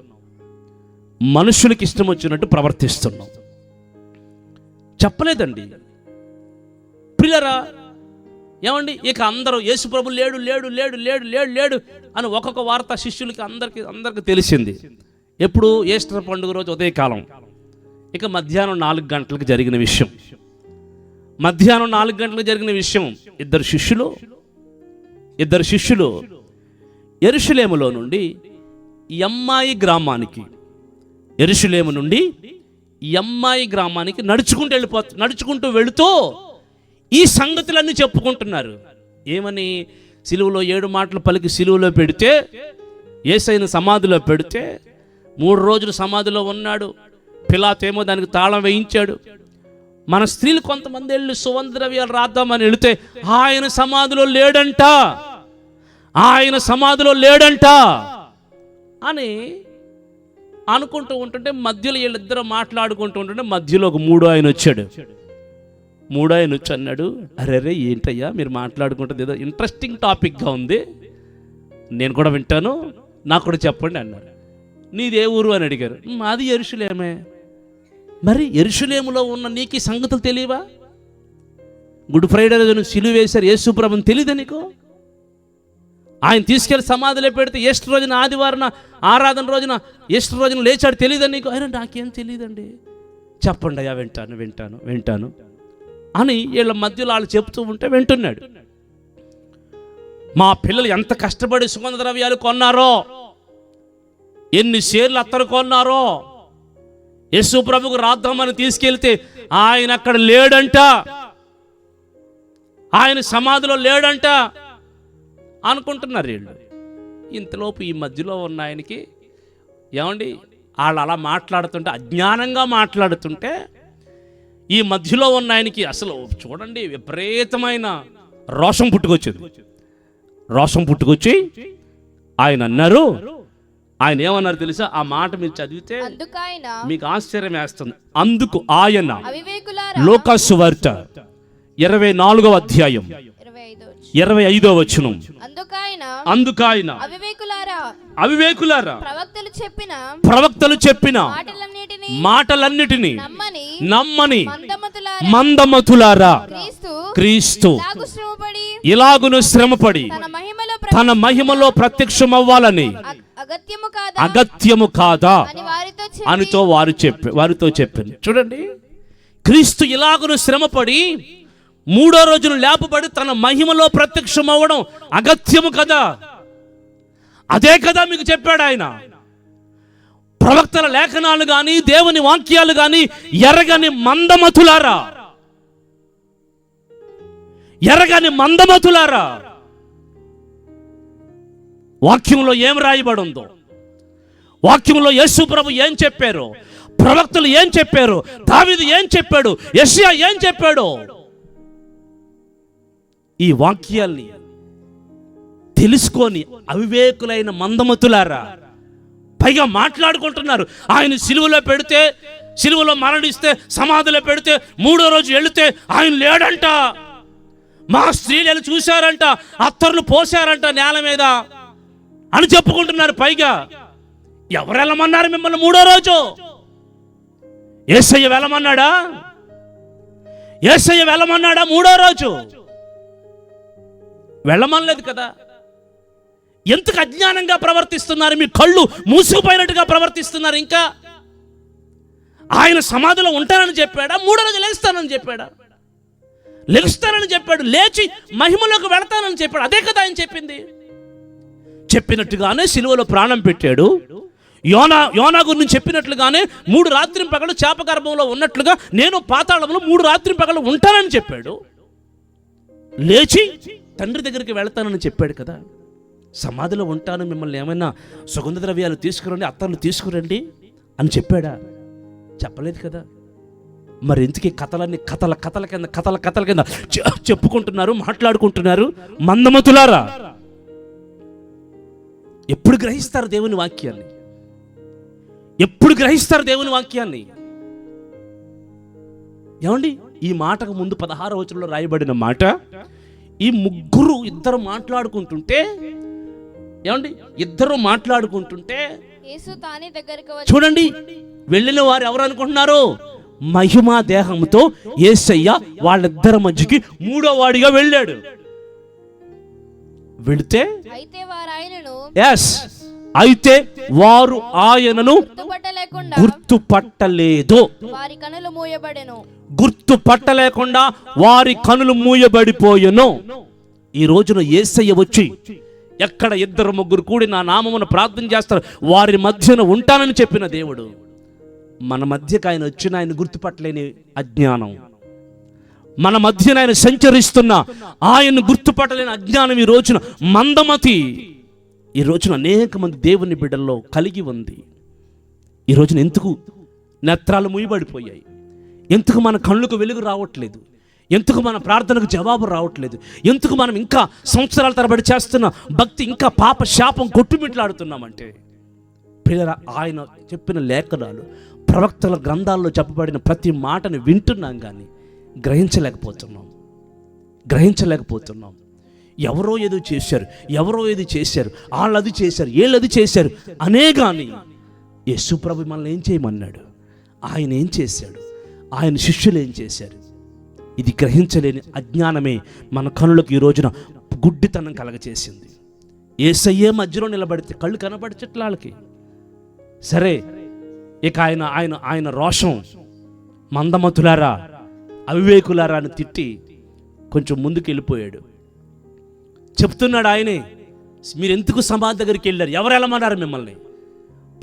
మనుషులకు ఇష్టం వచ్చినట్టు ప్రవర్తిస్తున్నాం. చెప్పలేదండి ప్రియులరా. ఏమండి, ఇక అందరూ యేసు ప్రభు లేడు అని ఒక్కొక్క వార్త శిష్యులకి అందరికి తెలిసింది. ఎప్పుడు? ఈస్టర్ పండుగ రోజు ఉదయకాలం. ఇక మధ్యాహ్నం 4 గంటలకు జరిగిన విషయం. ఇద్దరు శిష్యులు యెరూషలేములో నుండి యమ్మాయి గ్రామానికి నడుచుకుంటూ వెళుతూ ఈ సంగతులన్నీ చెప్పుకుంటున్నారు. ఏమని? సిలువలో 7 మాటలు పలికి సిలువలో పెడితే, యేసయ్యను సమాధిలో పెడితే 3 రోజులు సమాధిలో ఉన్నాడు. పిలాతు ఏమో దానికి తాళం వేయించాడు. మన స్త్రీలు కొంతమంది వెళ్ళి సుగంధ ద్రవ్యాలు రాద్దామని వెళితే ఆయన సమాధిలో లేడంట అని అనుకుంటూ ఉంటుంటే, మధ్యలో వీళ్ళిద్దరూ మాట్లాడుకుంటూ ఉంటుంటే మధ్యలో ఒక మూడో ఆయన వచ్చి అన్నాడు, అరే ఏంటయ్యా మీరు మాట్లాడుకుంటుంది, ఏదో ఇంట్రెస్టింగ్ టాపిక్గా ఉంది, నేను కూడా వింటాను, నాకు కూడా చెప్పండి అన్నారు. నీదే ఊరు అని అడిగారు. మాది యెరూషలేమే. మరి యెరూషలేములో ఉన్న నీకు ఈ సంగతులు తెలియవా? గుడ్ ఫ్రైడే రోజున సిలువ వేశారు యేసు ప్రభువుని, తెలియదా నీకు? ఆయన తీసుకెళ్ళి సమాధిలో పెడితే ఈస్టర్ రోజున, ఆదివారం ఆరాధన రోజున, ఈస్టర్ రోజున లేచాడు, తెలియదా నీకు? అయినా నాకేం తెలియదండి. చెప్పండి అయ్యా, వింటాను అని వీళ్ళ మధ్యలో వాళ్ళు చెప్తూ ఉంటే వింటున్నాడు. మా పిల్లలు ఎంత కష్టపడి సుగంధ ద్రవ్యాలు కొన్నారో, ఎన్ని షేర్లు అత్తరు కొన్నారో, యేసు ప్రభువుకు రాద్దామని తీసుకెళ్తే ఆయన అక్కడ లేడంట, ఆయన సమాధిలో లేడంట అనుకుంటున్నారు వీళ్ళు. ఇంతలోపు ఈ మధ్యలో ఉన్న ఆయనకి ఏమండి, వాళ్ళు అలా మాట్లాడుతుంటే, అజ్ఞానంగా మాట్లాడుతుంటే, ఈ మధ్యలో ఉన్న ఆయనకి అసలు చూడండి విపరీతమైన రోషం పుట్టుకొచ్చి ఆయన అన్నారు, ఆయన ఏమన్నారు తెలుసా? ఆ మాట మీరు చదివితే మీకు ఆశ్చర్యం వేస్తుంది. అందుకు ఆయన, లూకా సువార్త 24వ అధ్యాయం 25వ వచనం, అందుకాయన అవివేకులారా ప్రవక్తలు చెప్పిన మాటలన్నిటినీ నమ్మని మందమతులారా, క్రీస్తు ఇలాగును శ్రమపడి తన మహిమలో ప్రత్యక్షమవ్వాలని అగత్యము కాదా అనితో వారితో చెప్పింది. చూడండి, క్రీస్తు ఇలాగును శ్రమపడి 3వ రోజున లేపబడి తన మహిమలో ప్రత్యక్షమవ్వడం అగత్యము కదా. అదే కదా మీకు చెప్పాడు ఆయన. ప్రవక్తల లేఖనాలు గాని దేవుని వాక్యాలు గాని ఎరగని మందమతులారా, ఎరగని మందమతులారా. వాక్యంలో ఏం రాయబడి ఉందో, వాక్యంలో యేసు ప్రభు ఏం చెప్పారు, ప్రవక్తలు ఏం చెప్పారు, దావీదు ఏం చెప్పాడు, యెషయా ఏం చెప్పాడు, ఈ వాక్యాల్ని తెలుసుకొని అవివేకులైన మందమతులారా పైగా మాట్లాడుకుంటున్నారు. ఆయన సిలువలో పెడితే, సిలువలో మరణిస్తే, సమాధిలో పెడితే 3వ రోజు వెళితే ఆయన లేడంట. మా స్త్రీలు చూశారంట, అత్తర్లు పోశారంట నేల మీద అని చెప్పుకుంటున్నారు. పైగా ఎవరు వెళ్ళమన్నారు మిమ్మల్ని 3వ రోజు? యేసయ్య వెళ్ళమన్నాడా? యేసయ్య వెళ్ళమన్నాడా 3వ రోజు? వెళ్ళమనలేదు కదా. ఎందుకు అజ్ఞానంగా ప్రవర్తిస్తున్నారు? మీ కళ్ళు మూసుకుపోయినట్టుగా ప్రవర్తిస్తున్నారు. ఇంకా ఆయన సమాధిలో ఉంటానని చెప్పాడా? 3వ రోజు లెగుస్తానని చెప్పాడా? లెగుస్తానని చెప్పాడు. లేచి మహిమలోకి వెళతానని చెప్పాడు. అదే కదా ఆయన చెప్పింది. చెప్పినట్టుగానే సిలువలో ప్రాణం పెట్టాడు. యోనా గురించి చెప్పినట్లుగానే 3 రాత్రింపగలు చేప గర్భంలో ఉన్నట్లుగా నేను పాతాళంలో 3 రాత్రింపగలు ఉంటానని చెప్పాడు. లేచి తండ్రి దగ్గరికి వెళతానని చెప్పాడు కదా. సమాధిలో ఉంటాను, మిమ్మల్ని ఏమైనా సుగంధ ద్రవ్యాలు తీసుకురండి, అత్తర్లు తీసుకురండి అని చెప్పాడా? చెప్పలేదు కదా. మరి ఎందుకు కథలన్నీ కథల కింద చెప్పుకుంటున్నారు, మాట్లాడుకుంటున్నారు? మందమతులారా, ఎప్పుడు గ్రహిస్తారు దేవుని వాక్యాన్ని? ఎప్పుడు గ్రహిస్తారు దేవుని వాక్యాన్ని? ఏమండి, ఈ మాటకు ముందు 16వ వచనంలో రాయబడిన మాట, ఈ ఇద్దరు మాట్లాడుకుంటుంటే, ఏమండి, ఇద్దరు మాట్లాడుకుంటుంటే చూడండి, వెళ్ళిన వారు ఎవరు అనుకుంటున్నారు? మహిమా దేహంతో యేసయ్య వాళ్ళిద్దరి మధ్యకి 3వ వాడిగా వెళ్ళాడు. వెళితే అయితే వారు ఆయనను గుర్తుపట్టలేదు. గుర్తుపట్టలేకుండా వారి కనులు మూయబడిపోయెను. ఈ రోజున యేసయ్య వచ్చి ఎక్కడ 2-3 కూడి నా నామమున ప్రార్థన చేస్తారు వారి మధ్యన ఉంటానని చెప్పిన దేవుడు, మన మధ్యకు ఆయన వచ్చిన ఆయన గుర్తుపట్టలేని అజ్ఞానం, మన మధ్యన ఆయన సంచరిస్తున్న ఆయన్ను గుర్తుపట్టలేని అజ్ఞానం ఈ రోజున మందమతి ఈ రోజున అనేక మంది దేవుని బిడ్డల్లో కలిగి ఉంది. ఈ రోజున ఎందుకు నేత్రాలు మూయబడిపోయాయి? ఎందుకు మన కళ్ళకు వెలుగు రావట్లేదు? ఎందుకు మన ప్రార్థనకు జవాబు రావట్లేదు? ఎందుకు మనం ఇంకా సంవత్సరాల తరబడి చేస్తున్న భక్తి ఇంకా పాప శాపం కొట్టుమిట్లాడుతున్నామంటే, పిల్లరా, ఆయన చెప్పిన లేఖనాలు, ప్రవక్తల గ్రంథాల్లో చెప్పబడిన ప్రతి మాటను వింటున్నాం కానీ గ్రహించలేకపోతున్నాం. ఎవరో ఏదో చేశారు, వాళ్ళు అది చేశారు, వీళ్ళు అది చేశారు అనే కానీ యేసు ప్రభు మనల్ని ఏం చేయమన్నాడు? ఆయన ఏం చేశాడు? ఆయన శిష్యులు ఏం చేశారు? ఇది గ్రహించలేని అజ్ఞానమే మన కనులకు ఈ రోజున గుడ్డితనం కలగచేసింది. యేసయ్యే మధ్యలో నిలబడితే కళ్ళు కనబడిచెట్ల వాళ్ళకి. సరే, ఇక ఆయన రోషం, మందమతులారా, అవివేకులారా అని తిట్టి కొంచెం ముందుకు వెళ్ళిపోయాడు. చెప్తున్నాడు ఆయనే, మీరు ఎందుకు సమాధి దగ్గరికి వెళ్ళారు? ఎవరు వెళ్ళమన్నారు మిమ్మల్ని?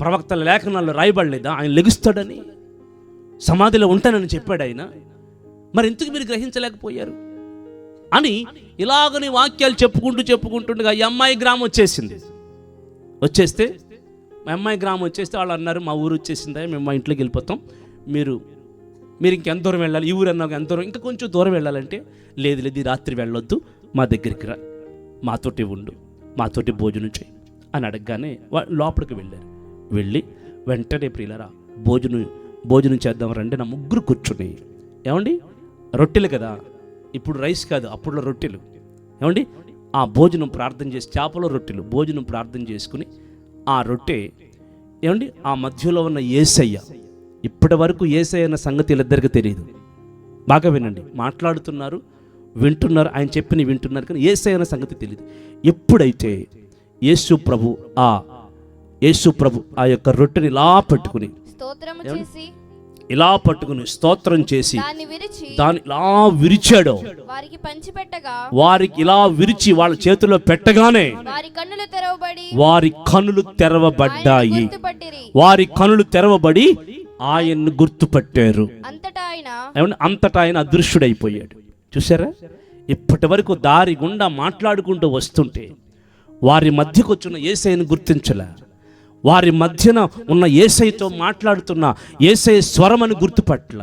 ప్రవక్తల లేఖనాల్లో రాయబడలేదా ఆయన లెగుస్తాడని, సమాధిలో ఉంటానని చెప్పాడు ఆయన? మరి ఎందుకు మీరు గ్రహించలేకపోయారు అని ఇలాగని వాక్యాలు చెప్పుకుంటుండగా ఈ అమ్మాయి గ్రామం వచ్చేస్తే మా అమ్మాయి గ్రామం వచ్చేస్తే వాళ్ళు అన్నారు, మా ఊరు వచ్చేసిందా, మేము మా ఇంట్లోకి వెళ్ళిపోతాం, మీరు ఇంకెంత దూరం వెళ్ళాలి? ఈ ఊరు అన్నాక ఎంత దూరం? ఇంకా కొంచెం దూరం వెళ్ళాలంటే, లేదు ఈ రాత్రి వెళ్ళొద్దు, మా దగ్గరికి రా, మాతోటి ఉండు, మాతోటి భోజనం చేయి అని అడగగానే లోపలికి వెళ్ళారు. వెళ్ళి వెంటనే ప్రియులారా భోజనం చేద్దాం రండి నా ముగ్గురు కూర్చుని, ఏమండి రొట్టెలు కదా, ఇప్పుడు రైస్ కాదు, అప్పుడులో రొట్టెలు, ఏమండి ఆ భోజనం ప్రార్థన చేసి, చేపల రొట్టెలు భోజనం ప్రార్థన చేసుకుని ఆ రొట్టె, ఏమండి ఆ మధ్యలో ఉన్న యేసయ్య, ఇప్పటి వరకు యేసయ్య అన్న సంగతి వీళ్ళిద్దరికీ తెలియదు. బాగా వినండి, మాట్లాడుతున్నారు, వింటున్నారు, ఆయన చెప్పిన వింటున్నారు, కానీ యేసయ్య అన్న సంగతి తెలియదు. ఎప్పుడైతే యేసు ప్రభు ఆ యొక్క రొట్టెని ఇలా పట్టుకుని స్తోత్రం చేసి దాన్ని ఇలా విరిచాడో, వారికి ఇలా విరిచి వాళ్ళ చేతిలో పెట్టగానే వారి కన్నులు తెరవబడ్డాయి. వారి కన్నులు తెరవబడి ఆయన్ను గుర్తుపట్టారు. అంతటా ఆయన అదృశ్యుడైపోయాడు. చూసారా, ఇప్పటి వరకు దారి గుండా మాట్లాడుకుంటూ వస్తుంటే వారి మధ్యకు వచ్చిన యేసయ్యను గుర్తించలే. వారి మధ్యన ఉన్న యేసయ్యతో మాట్లాడుతున్న యేసయ్య స్వరం అని గుర్తుపట్ల.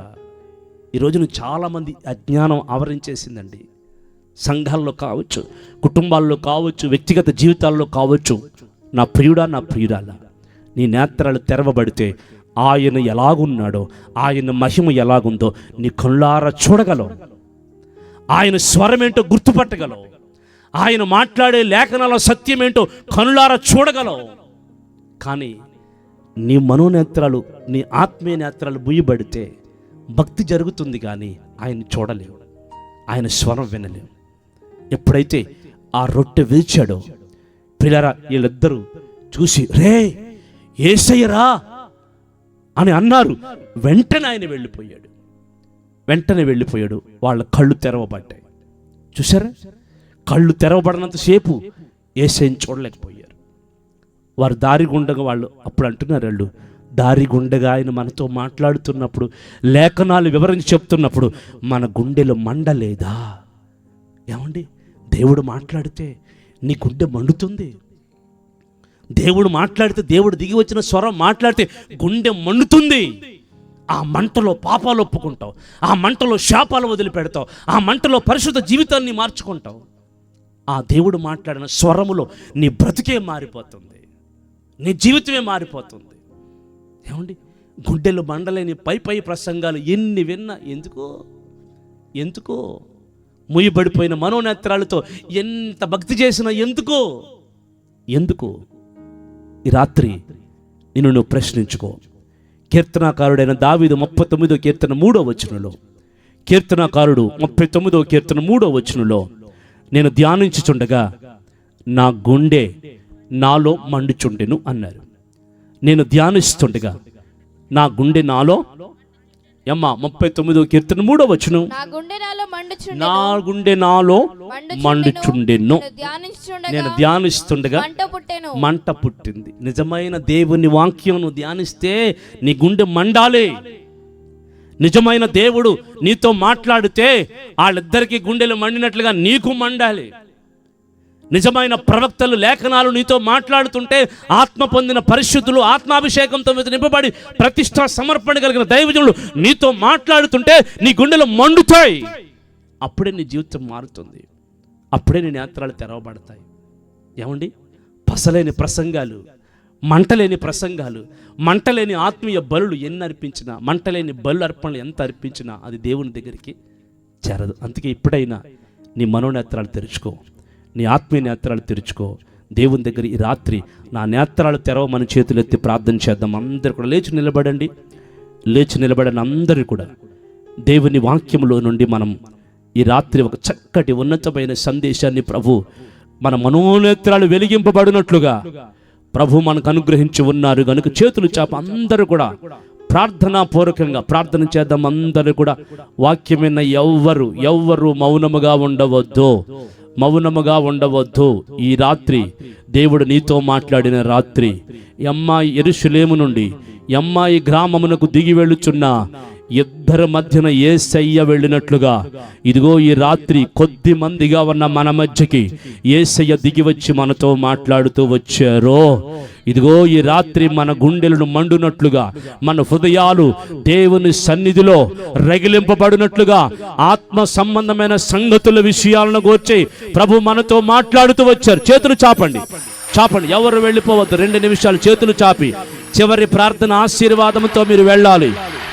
ఈరోజున చాలామంది అజ్ఞానం ఆవరించేసిందండి. సంఘాల్లో కావచ్చు, కుటుంబాల్లో కావచ్చు, వ్యక్తిగత జీవితాల్లో కావచ్చు. నా ప్రియుడా, నా ప్రియురాల, నీ నేత్రాలు తెరవబడితే ఆయన ఎలాగున్నాడో, ఆయన మహిమ ఎలాగుందో నీ కళ్ళారా చూడగలవు. ఆయన స్వరమేంటో గుర్తుపట్టగలవు. ఆయన మాట్లాడే లేఖనాల సత్యమేంటో కనులారా చూడగలవు. కానీ నీ మనోనేత్రాలు, నీ ఆత్మీయ నేత్రాలు ముయ్యబడితే భక్తి జరుగుతుంది, కానీ ఆయన చూడలేవు, ఆయన స్వరం వినలేవు. ఎప్పుడైతే ఆ రొట్టె విరిచాడో పిల్లరా, వీళ్ళిద్దరూ చూసి రే యేసయ్యరా అని అన్నారు. వెంటనే ఆయన వెళ్ళిపోయాడు. వాళ్ళ కళ్ళు తెరవబడ్డాయి. చూసారా, కళ్ళు తెరవబడినంతసేపు యేసయ్యని చూడలేకపోయారు. వారు దారి గుండగా వాళ్ళు అప్పుడు అంటున్నారు, వాళ్ళు దారి గుండగా ఆయన మనతో మాట్లాడుతున్నప్పుడు, లేఖనాలు వివరించి చెప్తున్నప్పుడు మన గుండెలో మండలేదా? ఏమండి, దేవుడు మాట్లాడితే నీ గుండె మండుతుంది. దేవుడు మాట్లాడితే, దేవుడు దిగి వచ్చిన స్వరం మాట్లాడితే గుండె మండుతుంది. ఆ మంటలో పాపాలు ఒప్పుకుంటావు, ఆ మంటలో శాపాలు వదిలిపెడతావు, ఆ మంటలో పరిశుద్ధ జీవితాన్ని మార్చుకుంటావు. ఆ దేవుడు మాట్లాడిన స్వరములో నీ బ్రతికే మారిపోతుంది, నీ జీవితమే మారిపోతుంది. ఏమండి, గుండెలు మండలేని పై ప్రసంగాలు ఎన్ని విన్నా ఎందుకో ముయ్యబడిపోయిన మనోనేత్రాలతో ఎంత భక్తి చేసినా ఎందుకు? ఈ రాత్రి నిన్ను నువ్వు ప్రశ్నించుకో. కీర్తనాకారుడైన దావీదు 39వ కీర్తన 3వ వచనంలో, కీర్తనాకారుడు 39వ కీర్తన 3వ వచనంలో, నేను ధ్యానించుచుండగా నా గుండె నాలో మండుచుండెను అన్నారు. నేను ధ్యానిస్తుండగా నా గుండె నాలో 39వ కీర్తన 3వ వచనం, నా గుండె నాలో మండుచుండెను. నేను ధ్యానిస్తుండగా మంట పుట్టింది. నిజమైన దేవుని వాక్యం నువ్వు ధ్యానిస్తే నీ గుండె మండాలి. నిజమైన దేవుడు నీతో మాట్లాడితే వాళ్ళిద్దరికీ గుండెలు మండినట్లుగా నీకు మండాలి. నిజమైన ప్రవక్తలు లేఖనాలు నీతో మాట్లాడుతుంటే, ఆత్మ పొందిన పరిశుద్ధులు, ఆత్మాభిషేకంతో నింపబడి ప్రతిష్ఠా సమర్పణ కలిగిన దైవజనులు నీతో మాట్లాడుతుంటే నీ గుండెలు మండుతాయి. అప్పుడే నీ జీవితం మారుతుంది, అప్పుడే నీ నేత్రాలు తెరవబడతాయి. ఏమండి, పసలేని ప్రసంగాలు, మంటలేని ప్రసంగాలు, మంటలేని ఆత్మీయ బలులు ఎన్ని అర్పించినా, మంటలేని బలు అర్పణలు ఎంత అర్పించినా అది దేవుని దగ్గరికి చేరదు. అందుకే ఇప్పుడైనా నీ మనోనేత్రాలు తెరుచుకో, నీ ఆత్మీయ నేత్రాలు తెరుచుకో. దేవుని దగ్గర ఈ రాత్రి నా నేత్రాలు తెరవమని చేతులు ఎత్తి ప్రార్థన చేద్దాం. అందరూ కూడా లేచి నిలబడని అందరూ కూడా దేవుని వాక్యంలో నుండి మనం ఈ రాత్రి ఒక చక్కటి ఉన్నతమైన సందేశాన్ని ప్రభు మన మనోనేత్రాలు వెలిగింపబడినట్లుగా ప్రభు మనకు అనుగ్రహించి ఉన్నారు కనుక చేతులు చాప అందరూ కూడా ప్రార్థనాపూర్వకంగా ప్రార్థన చేద్దాం. అందరూ కూడా వాక్యమైన ఎవ్వరు మౌనముగా ఉండవద్దు. ఈ రాత్రి దేవుడు నీతో మాట్లాడిన రాత్రి. అమ్మాయి యెరూషలేము నుండి అమ్మాయి గ్రామమునకు దిగి వెళ్ళుచున్న ఇద్దరి మధ్యన యేసయ్య వెళ్ళినట్లుగా ఇదిగో ఈ రాత్రి కొద్ది మందిగా ఉన్న మన మధ్యకి యేసయ్య దిగి వచ్చి మనతో మాట్లాడుతూ వచ్చారో. ఇదిగో ఈ రాత్రి మన గుండెలను మండునట్లుగా, మన హృదయాలు దేవుని సన్నిధిలో రగిలింపబడినట్లుగా, ఆత్మ సంబంధమైన సంగతుల విషయాలను గూర్చి ప్రభు మనతో మాట్లాడుతూ వచ్చారు. చేతులు చాపండి, ఎవరు వెళ్ళిపోవద్దు. 2 నిమిషాలు చేతులు చాపి చివరి ప్రార్థన ఆశీర్వాదంతో మీరు వెళ్ళాలి.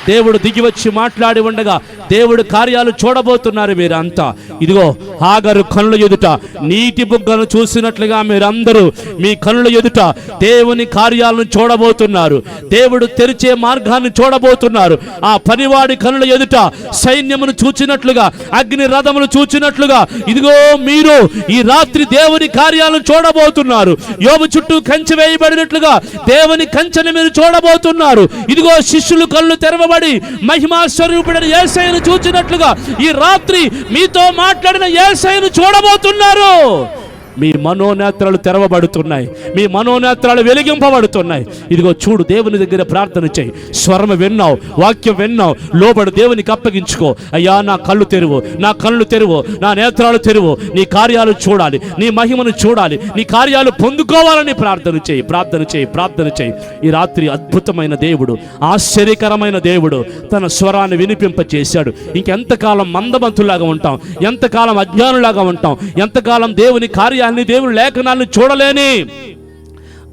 దేవుడు దిగివచ్చి మాట్లాడి ఉండగా దేవుడు కార్యాలు చూడబోతున్నారు మీరంతా. ఇదిగో హాగరు కనుల ఎదుట నీటి బుగ్గను చూసినట్లుగా మీరందరూ మీ కనుల ఎదుట దేవుని కార్యాలను చూడబోతున్నారు. దేవుడు తెరిచే మార్గాన్ని చూడబోతున్నారు. ఆ పనివాడి కనుల ఎదుట సైన్యమును చూచినట్లుగా, అగ్ని రథమును చూచినట్లుగా ఇదిగో మీరు ఈ రాత్రి దేవుని కార్యాలను చూడబోతున్నారు. యోబు చుట్టూ కంచె వేయబడినట్లుగా దేవుని కంచెను మీరు చూడబోతున్నారు. ఇదిగో శిష్యులు కళ్ళు తెరవబడి మహిమా స్వరూపుడైన యేసయ్యను చూచినట్లుగా ఈ రాత్రి మీతో మాట్లాడిన యేసయ్యను చూడబోతున్నారు. మీ మనోనేత్రాలు తెరవబడుతున్నాయి, మీ మనోనేత్రాలు వెలిగింపబడుతున్నాయి. ఇదిగో చూడు, దేవుని దగ్గర ప్రార్థన చేయి. స్వరం విన్నావు, వాక్యం విన్నావు, లోబడు, దేవునికి అప్పగించుకో. అయ్యా నా కళ్ళు తెరువు, నా కళ్ళు తెరువు, నా నేత్రాలు తెరువు. నీ కార్యాలు చూడాలి, నీ మహిమను చూడాలి, నీ కార్యాలు పొందుకోవాలని ప్రార్థన చేయి, ప్రార్థన చేయి, ప్రార్థన చేయి. ఈ రాత్రి అద్భుతమైన దేవుడు, ఆశ్చర్యకరమైన దేవుడు తన స్వరాన్ని వినిపింపచేశాడు. ఇంకెంతకాలం మందబంతులాగా ఉంటాం, ఎంతకాలం అజ్ఞానులాగా ఉంటాం, ఎంతకాలం దేవుని కార్యాన్ని, దేవుని లేఖనాలను చూడలేని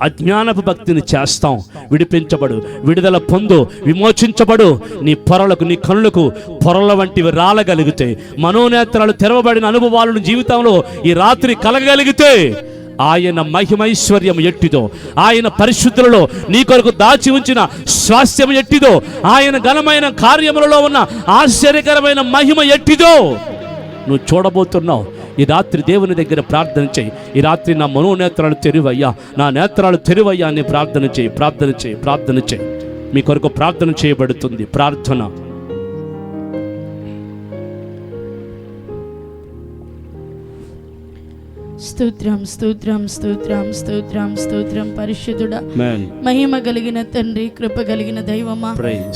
అజ్ఞానపు భక్తిని చేస్తాం. విడిపించబడు, విడుదల పొందు, విమోచించబడు. నీ పొరలకు, నీ కళ్ళకు పొరల వంటివి రాలగలిగితే, మనోనేత్రాలు తెరవబడిన అనుభవాలను జీవితంలో ఈ రాత్రి కలగగలిగితే, ఆయన మహిమైశ్వర్యం ఎట్టిదో, ఆయన పరిశుద్ధులలో నీ కొరకు దాచి ఉంచిన స్వాస్థ్యం ఎట్టిదో, ఆయన ఘనమైన కార్యములలో ఉన్న ఆశ్చర్యకరమైన మహిమ ఎట్టిదో నువ్వు చూడబోతున్నావు. ఈ రాత్రి దేవుని దగ్గర ప్రార్థన చేయి. ఈ రాత్రి నా మనోనేత్రాలు తెరువయ్యా, నా నేత్రాలు తెరువయ్యా అని ప్రార్థన చేయి, ప్రార్థన చేయి, ప్రార్థన చేయి. మీ కొరకు ప్రార్థన చేయబడుతుంది. ప్రార్థన. స్తోత్రం, స్తోత్రం, స్తోత్రం, స్తోత్రం, స్తోత్రం. పరిశుద్ధుడా, మహిమ కలిగిన తండ్రి, కృప కలిగిన దైవమా,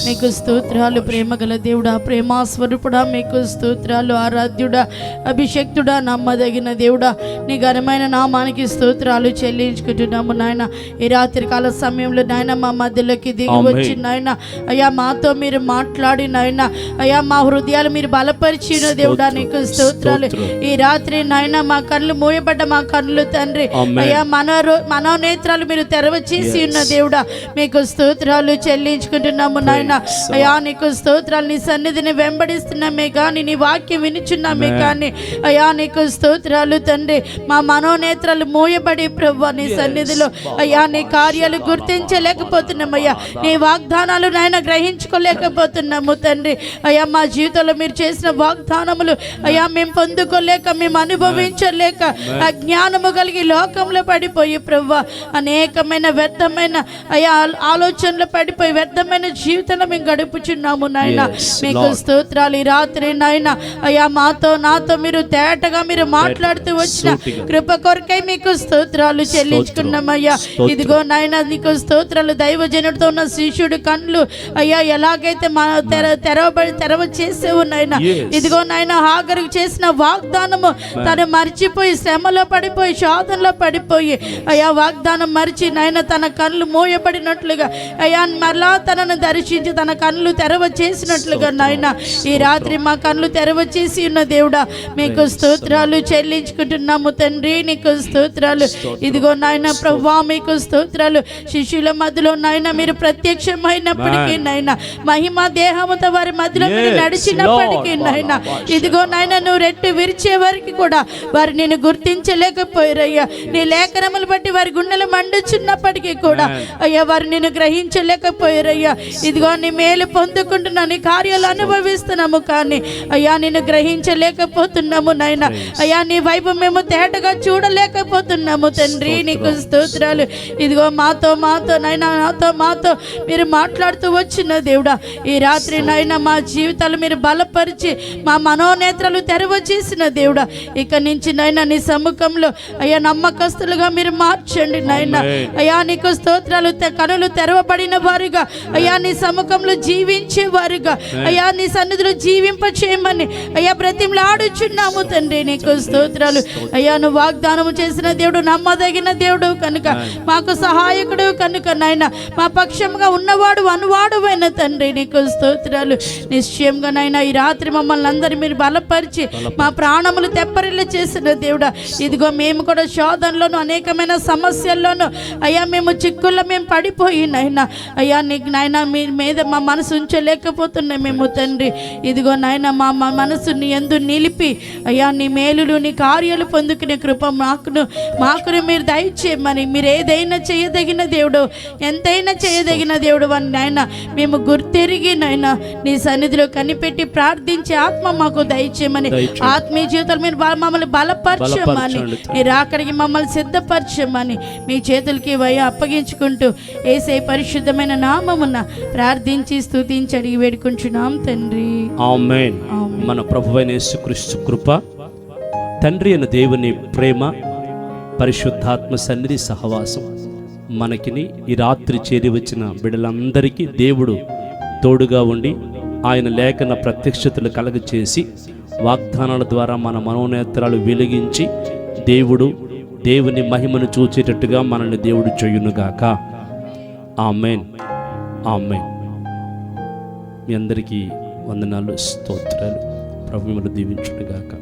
మీకు స్తోత్రాలు. ప్రేమ గల దేవుడా, ప్రేమా స్వరూపుడా, మీకు స్తోత్రాలు. ఆరాధ్యుడా, అభిషక్తుడా, నమ్మదగిన దేవుడా, నీ ఘనమైన నామానికి స్తోత్రాలు చెల్లించుకుంటున్నాము నాయన. ఈ రాత్రి కాల సమయంలో నాయన మా మధ్యలోకి దిగి వచ్చి నాయన అయ్యా మాతో మీరు మాట్లాడి నాయన అయ్యా మా హృదయాలు మీరు బలపరిచిన దేవుడా, నీకు స్తోత్రాలు. ఈ రాత్రి నాయన మా కళ్ళు మూయబడి మా కన్నులు తండ్రి అయ్యా మనోనేత్రాలు మీరు తెరవచేసి ఉన్న దేవుడా, మీకు స్తోత్రాలు చెల్లించుకుంటున్నాము నాయన. అయ్యా నీకు స్తోత్రాలు. నీ సన్నిధిని వెంబడిస్తున్నామే కానీ, నీ వాక్యం వినిచున్నామే కానీ అయ్యా నీకు స్తోత్రాలు తండ్రి. మా మనోనేత్రాలు మూయబడి ప్రభువా నీ సన్నిధిలో అయ్యా నీ కార్యాలు గుర్తించలేకపోతున్నామయ్యా, నీ వాగ్దానాలు నాయన గ్రహించుకోలేకపోతున్నాము తండ్రి. అయ్యా మా జీవితంలో మీరు చేసిన వాగ్దానములు అయ్యా మేము పొందుకోలేక, మేము అనుభవించలేక అజ్ఞానము కలిగి లోకంలో పడిపోయి ప్రభువా అనేకమైన వ్యర్థమైన అయ్యా ఆలోచనలు పడిపోయి వ్యర్థమైన జీవితంలో మేము గడుపుచున్నాము నాయన. మీకు స్తోత్రాలు. ఈ రాత్రి నాయన అయ్యా నాతో మీరు తేటగా మీరు మాట్లాడుతూ వచ్చిన కృప కొరకై మీకు స్తోత్రాలు చెల్లించుకున్నామయ్యా. ఇదిగో నాయన నీకు స్తోత్రాలు. దైవజనుడితో ఉన్న శిష్యుడు కళ్ళు అయ్యా ఎలాగైతే తెరవ చేసేవు నాయన, ఇదిగో నాయన హాగరుకు చేసిన వాగ్దానము తను మర్చిపోయి, శ్రమలో పడిపోయి, శోధనలో పడిపోయి అయ్యా వాగ్దానం మరిచి నాయన తన కళ్ళు మోయబడినట్లుగా అయ్యా మరలా తనను దర్శించి తన కళ్ళు తెరవ చేసినట్లుగా నాయన ఈ రాత్రి మా కళ్ళు తెరవ చేసి ఉన్న దేవుడా, మీకు స్తోత్రాలు చెల్లించుకుంటున్నాము తండ్రి. నీకు స్తోత్రాలు. ఇదిగో నాయన ప్రభువా మీకు స్తోత్రాలు. శిష్యుల మధ్యలో నాయన మీరు ప్రత్యక్షమైనప్పటికీ నాయన మహిమ దేహముతో వారి మధ్యలో మీరు నడిచినప్పటికీ నాయన ఇదిగో నాయన నువ్వు రెట్టు విరిచే వారికి కూడా వారు నేను గుర్తించలేకపోయారయ్యా. నీ లేఖనములు బట్టి వారి గుండెలు మండుచున్నప్పటికీ కూడా అయ్యా వారు నేను గ్రహించలేకపోయారయ్యా. ఇదిగో నీ మేలు పొందుకుంటున్నా, నీ కార్యాలు అనుభవిస్తున్నాము కానీ అయ్యా నేను గ్రహించలేకపోతున్నాము నాయన. అయ్యా నీ వైపు మేము తేటగా చూడలేకపోతున్నాము తండ్రి. నీకు స్తోత్రాలు. ఇదిగో మాతో నాయన మాతో మీరు మాట్లాడుతూ వచ్చిన దేవుడా, ఈ రాత్రి నాయన మా జీవితాలు మీరు బలపరిచి మా మనోనేత్రాలు తెరవ చేసిన దేవుడా, ఇక నుంచి నాయన నీ సముఖంలో అయ్యా నమ్మకస్తులుగా మీరు మార్చండి నాయన. అయ్యా నీకు స్తోత్రాలు. కనులు తెరవబడిన వారుగా అయ్యా నీ సముఖంలో జీవించే వారుగా అయ్యా నీ సన్నిధిలో జీవింప చేయమని అయ్యా బ్రతిమలాడుచున్నాము తండ్రి. నీకు స్తోత్రాలు. అయ్యా నువ్వు వాగ్దానము చేసిన దేవుడు, నమ్మదగిన దేవుడు కనుక, మాకు సహాయకుడు కనుక నాయన మా పక్షంగా ఉన్నవాడు అనువాడువైన తండ్రి. నీకు స్తోత్రాలు. నిశ్చయంగా నాయన ఈ రాత్రి మమ్మల్ని అందరూ మీరు బలపరిచి మా ప్రాణములు తెప్పరిల్ల చేసిన దేవుడా, ఇదిగో మేము కూడా శోధనలోను అనేకమైన సమస్యల్లోనూ అయ్యా మేము చిక్కుల్లో మేము పడిపోయి నాయన అయ్యా నీకు నాయన మీ మీద మా మనసు ఉంచలేకపోతున్నాయి మేము తండ్రి. ఇదిగో నాయన మా మనసు నీ యందు నిలిపి అయ్యా నీ మేలులు నీ కార్యాలు పొందుకునే కృప మాకును మీరు దయచేయమని, మీరు ఏదైనా చేయదగిన దేవుడు, ఎంతైనా చేయదగిన దేవుడు అని నాయన మేము గుర్తెరిగి నాయన నీ సన్నిధిలో కనిపెట్టి ప్రార్థించే ఆత్మ మాకు దయచేయమని, ఆత్మీయ జీవితాలు మీరు మమ్మల్ని బలపరచమని, మీరు అక్కడికి మమ్మల్ని సిద్ధపరచమని మీ చేతులకి అప్పగించుకుంటూ యేసయ్య పరిశుద్ధమైన నామమున ప్రార్థించి స్తుతించి అడిగి వేడుకుంటున్నాం తండ్రి. ఆమేన్. మన ప్రభువైన యేసుక్రీస్తు కృప, తండ్రి అయిన దేవుని ప్రేమ, పరిశుద్ధాత్మ సన్నిధి సహవాసం మనకిని ఈ రాత్రి చేరి వచ్చిన బిడ్డలందరికీ దేవుడు తోడుగా ఉండి ఆయన లేఖన ప్రత్యక్షతలు కలగచేసి వాగ్దానాల ద్వారా మన మనోనేత్రాలు వెలిగించి దేవుని మహిమను చూచేటట్టుగా మనల్ని దేవుడు చేయునుగాక. ఆమేన్. ఆమేన్. మీ అందరికీ వందనాలు, స్తోత్రాలు. ప్రభు మిమ్మల్ని దీవించునుగాక.